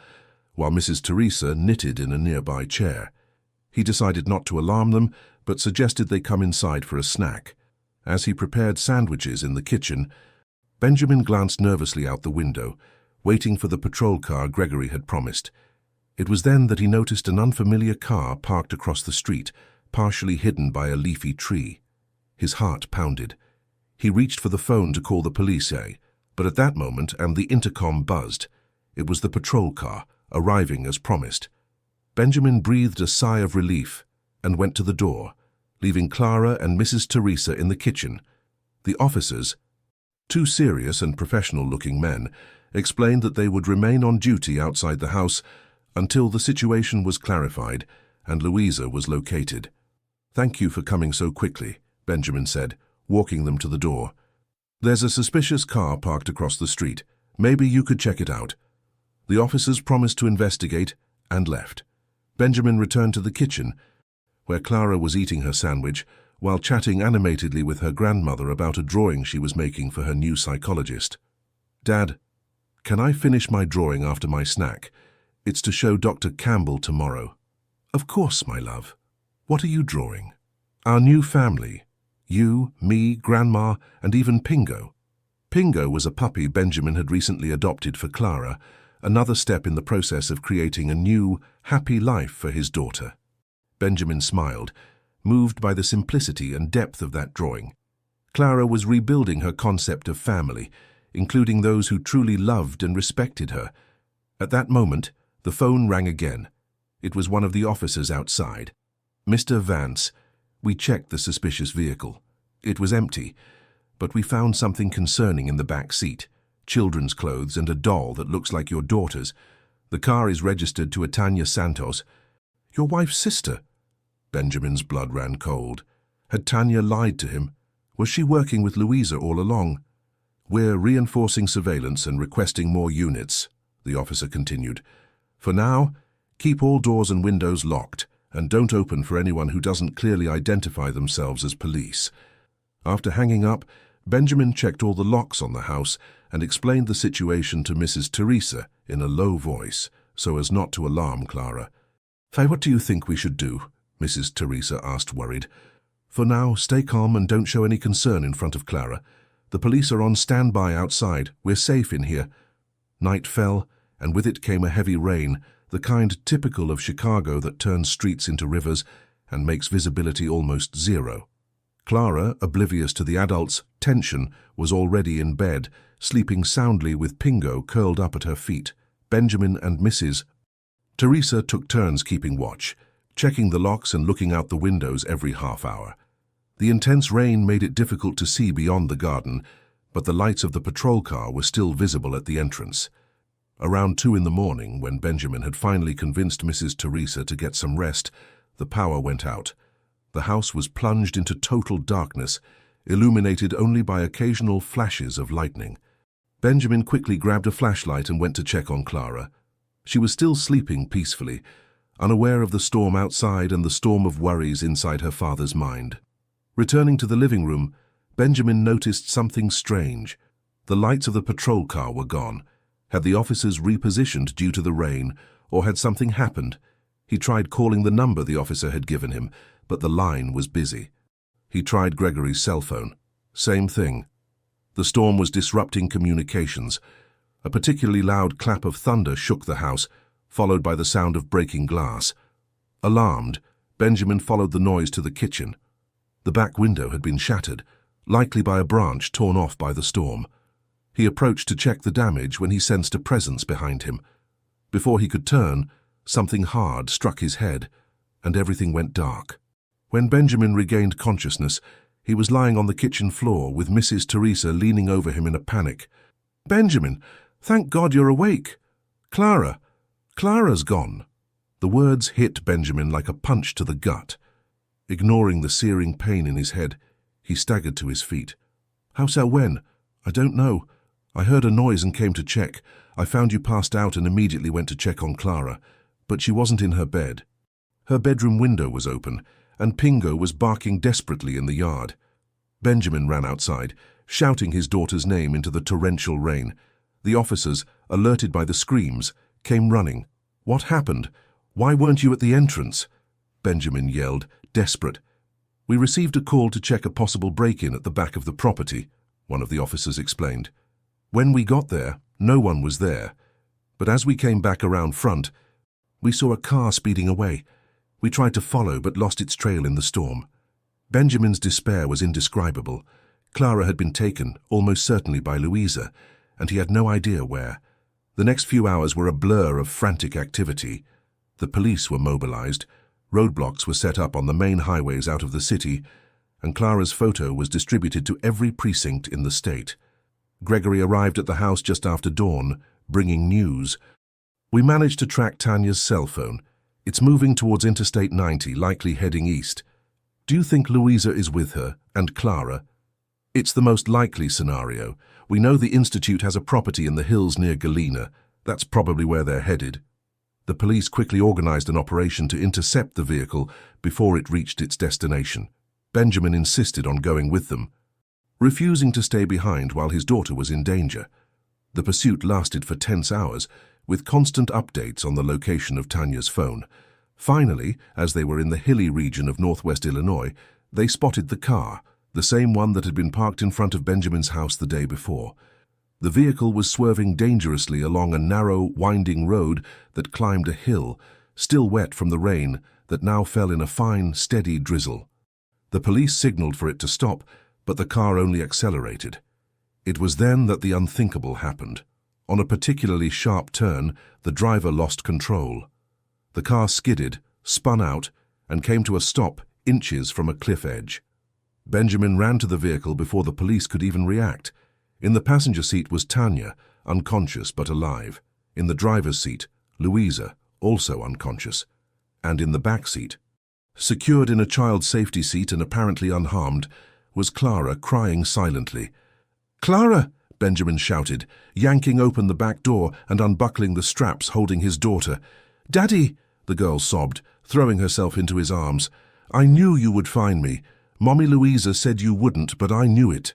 while Mrs. Teresa knitted in a nearby chair. He decided not to alarm them, but suggested they come inside for a snack. As he prepared sandwiches in the kitchen, Benjamin glanced nervously out the window, waiting for the patrol car Gregory had promised. It was then that he noticed an unfamiliar car parked across the street, partially hidden by a leafy tree. His heart pounded. He reached for the phone to call the police, but at that moment, and the intercom buzzed. It was the patrol car, arriving as promised. Benjamin breathed a sigh of relief and went to the door, leaving Clara and Mrs. Teresa in the kitchen. The officers, two serious and professional-looking men, explained that they would remain on duty outside the house until the situation was clarified and Louisa was located. "Thank you for coming so quickly," Benjamin said, walking them to the door. "There's a suspicious car parked across the street. Maybe you could check it out." The officers promised to investigate and left. Benjamin returned to the kitchen, where Clara was eating her sandwich while chatting animatedly with her grandmother about a drawing she was making for her new psychologist. "Dad, can I finish my drawing after my snack? It's to show Dr. Campbell tomorrow." "Of course, my love. What are you drawing?" "Our new family. You, me, Grandma, and even Pingo." Pingo was a puppy Benjamin had recently adopted for Clara, another step in the process of creating a new, happy life for his daughter. Benjamin smiled, moved by the simplicity and depth of that drawing. Clara was rebuilding her concept of family, including those who truly loved and respected her. At that moment, the phone rang again. It was one of the officers outside. "Mr. Vance, we checked the suspicious vehicle. It was empty, but we found something concerning in the back seat. Children's clothes and a doll that looks like your daughter's. The car is registered to a Tanya Santos." "Your wife's sister?" Benjamin's blood ran cold. Had Tanya lied to him? Was she working with Louisa all along? "We're reinforcing surveillance and requesting more units," the officer continued. "For now, keep all doors and windows locked, and don't open for anyone who doesn't clearly identify themselves as police." After hanging up, Benjamin checked all the locks on the house and explained the situation to Mrs. Teresa in a low voice, so as not to alarm Clara. "Faye, what do you think we should do?" Mrs. Teresa asked, worried. "For now, stay calm and don't show any concern in front of Clara. The police are on standby outside. We're safe in here." Night fell, and with it came a heavy rain, the kind typical of Chicago that turns streets into rivers and makes visibility almost zero. Clara, oblivious to the adults' tension, was already in bed, sleeping soundly with Pingo curled up at her feet. Benjamin and Mrs. Teresa took turns keeping watch, checking the locks and looking out the windows every half hour. The intense rain made it difficult to see beyond the garden, but the lights of the patrol car were still visible at the entrance. Around 2 in the morning, when Benjamin had finally convinced Mrs. Teresa to get some rest, the power went out. The house was plunged into total darkness, illuminated only by occasional flashes of lightning. Benjamin quickly grabbed a flashlight and went to check on Clara. She was still sleeping peacefully, unaware of the storm outside and the storm of worries inside her father's mind. Returning to the living room, Benjamin noticed something strange. The lights of the patrol car were gone. Had the officers repositioned due to the rain, or had something happened? He tried calling the number the officer had given him, but the line was busy. He tried Gregory's cell phone. Same thing. The storm was disrupting communications. A particularly loud clap of thunder shook the house, followed by the sound of breaking glass. Alarmed, Benjamin followed the noise to the kitchen. The The back window had been shattered, likely by a branch torn off by the storm. He approached to check the damage when he sensed a presence behind him. Before he could turn, something hard struck his head, and everything went dark. When Benjamin regained consciousness, he was lying on the kitchen floor with Mrs. Teresa leaning over him in a panic. "Benjamin, thank God you're awake. Clara's gone." The words hit Benjamin like a punch to the gut. Ignoring the searing pain in his head, he staggered to his feet. "How so? When? I don't know. I heard a noise and came to check. I found you passed out and immediately went to check on Clara, but she wasn't in her bed. Her bedroom window was open, and Pingo was barking desperately in the yard." Benjamin ran outside, shouting his daughter's name into the torrential rain. The officers, alerted by the screams, came running. "What happened? Why weren't you at the entrance?" Benjamin yelled, desperate. "We received a call to check a possible break-in at the back of the property," one of the officers explained. "When we got there, no one was there. But as we came back around front, we saw a car speeding away. We tried to follow but lost its trail in the storm." Benjamin's despair was indescribable. Clara had been taken, almost certainly by Louisa, and he had no idea where. The next few hours were a blur of frantic activity. The police were mobilized, roadblocks were set up on the main highways out of the city, and Clara's photo was distributed to every precinct in the state. Gregory arrived at the house just after dawn, bringing news. "We managed to track Tanya's cell phone. It's moving towards Interstate 90, likely heading east. Do you think Louisa is with her, and Clara?" "It's the most likely scenario. We know the Institute has a property in the hills near Galena. That's probably where they're headed." The police quickly organized an operation to intercept the vehicle before it reached its destination. Benjamin insisted on going with them, refusing to stay behind while his daughter was in danger. The pursuit lasted for tense hours, with constant updates on the location of Tanya's phone. Finally, as they were in the hilly region of northwest Illinois, they spotted the car, the same one that had been parked in front of Benjamin's house the day before. The vehicle was swerving dangerously along a narrow, winding road that climbed a hill, still wet from the rain that now fell in a fine, steady drizzle. The police signaled for it to stop, but the car only accelerated. It was then that the unthinkable happened. On a particularly sharp turn, the driver lost control. The car skidded, spun out, and came to a stop inches from a cliff edge. Benjamin ran to the vehicle before the police could even react. In the passenger seat was Tanya, unconscious but alive. In the driver's seat, Louisa, also unconscious. And in the back seat, secured in a child safety seat and apparently unharmed, was Clara crying silently. "Clara!" Benjamin shouted, yanking open the back door and unbuckling the straps holding his daughter. "Daddy!" the girl sobbed, throwing herself into his arms. "I knew you would find me. Mommy Louisa said you wouldn't, but I knew it."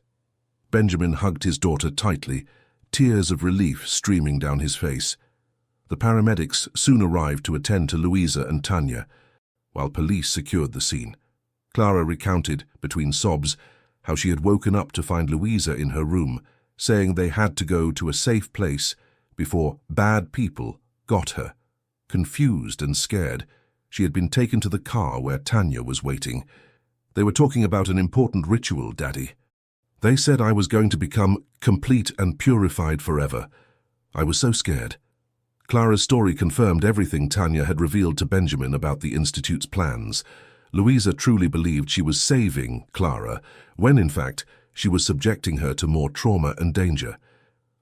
Benjamin hugged his daughter tightly, tears of relief streaming down his face. The paramedics soon arrived to attend to Louisa and Tanya, while police secured the scene. Clara recounted, between sobs, how she had woken up to find Louisa in her room, saying they had to go to a safe place before bad people got her. Confused and scared, she had been taken to the car where Tanya was waiting. "They were talking about an important ritual, Daddy. They said I was going to become complete and purified forever. I was so scared." Clara's story confirmed everything Tanya had revealed to Benjamin about the Institute's plans. Louisa truly believed she was saving Clara, when in fact she was subjecting her to more trauma and danger.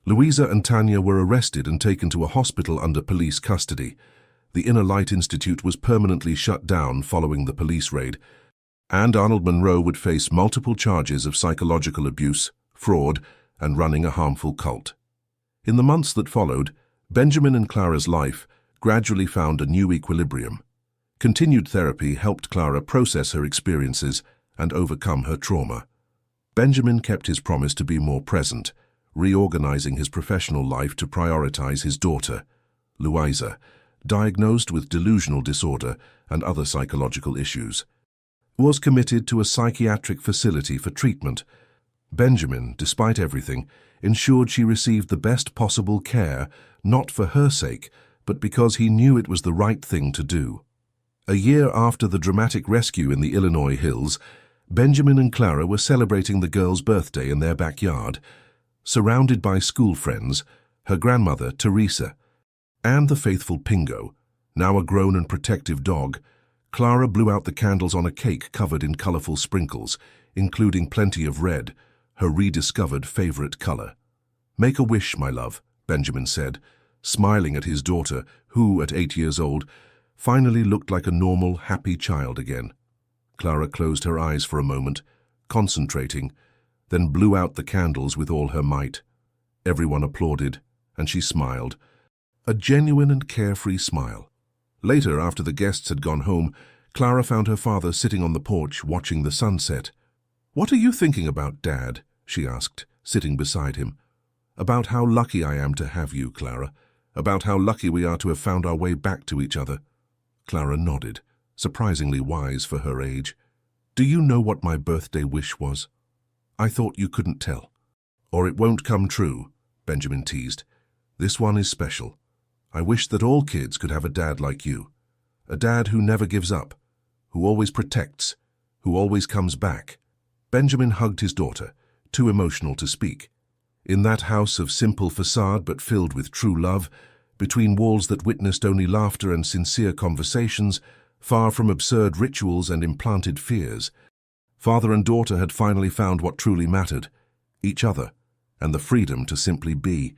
Louisa and Tanya were arrested and taken to a hospital under police custody. The Inner Light Institute was permanently shut down following the police raid, and Arnold Monroe would face multiple charges of psychological abuse, fraud, and running a harmful cult. In the months that followed, Benjamin and Clara's life gradually found a new equilibrium. Continued therapy helped Clara process her experiences and overcome her trauma. Benjamin kept his promise to be more present, reorganizing his professional life to prioritize his daughter, Louisa, diagnosed with delusional disorder and other psychological issues, was committed to a psychiatric facility for treatment. Benjamin, despite everything, ensured she received the best possible care, not for her sake, but because he knew it was the right thing to do. A year after the dramatic rescue in the Illinois hills, Benjamin and Clara were celebrating the girl's birthday in their backyard, surrounded by school friends, her grandmother, Teresa, and the faithful Pingo, now a grown and protective dog. Clara blew out the candles on a cake covered in colorful sprinkles, including plenty of red, her rediscovered favorite color. "Make a wish, my love," Benjamin said, smiling at his daughter, who, at 8 years old, finally looked like a normal, happy child again. Clara closed her eyes for a moment, concentrating, then blew out the candles with all her might. Everyone applauded, and she smiled, a genuine and carefree smile. Later, after the guests had gone home, Clara found her father sitting on the porch watching the sunset. "What are you thinking about, Dad?" she asked, sitting beside him. "About how lucky I am to have you, Clara. About how lucky we are to have found our way back to each other." Clara nodded, surprisingly wise for her age. "Do you know what my birthday wish was?" "I thought you couldn't tell." "Or it won't come true," Benjamin teased. "This one is special. I wish that all kids could have a dad like you. A dad who never gives up, who always protects, who always comes back." Benjamin hugged his daughter, too emotional to speak. In that house of simple facade but filled with true love, between walls that witnessed only laughter and sincere conversations, far from absurd rituals and implanted fears, father and daughter had finally found what truly mattered: each other, and the freedom to simply be.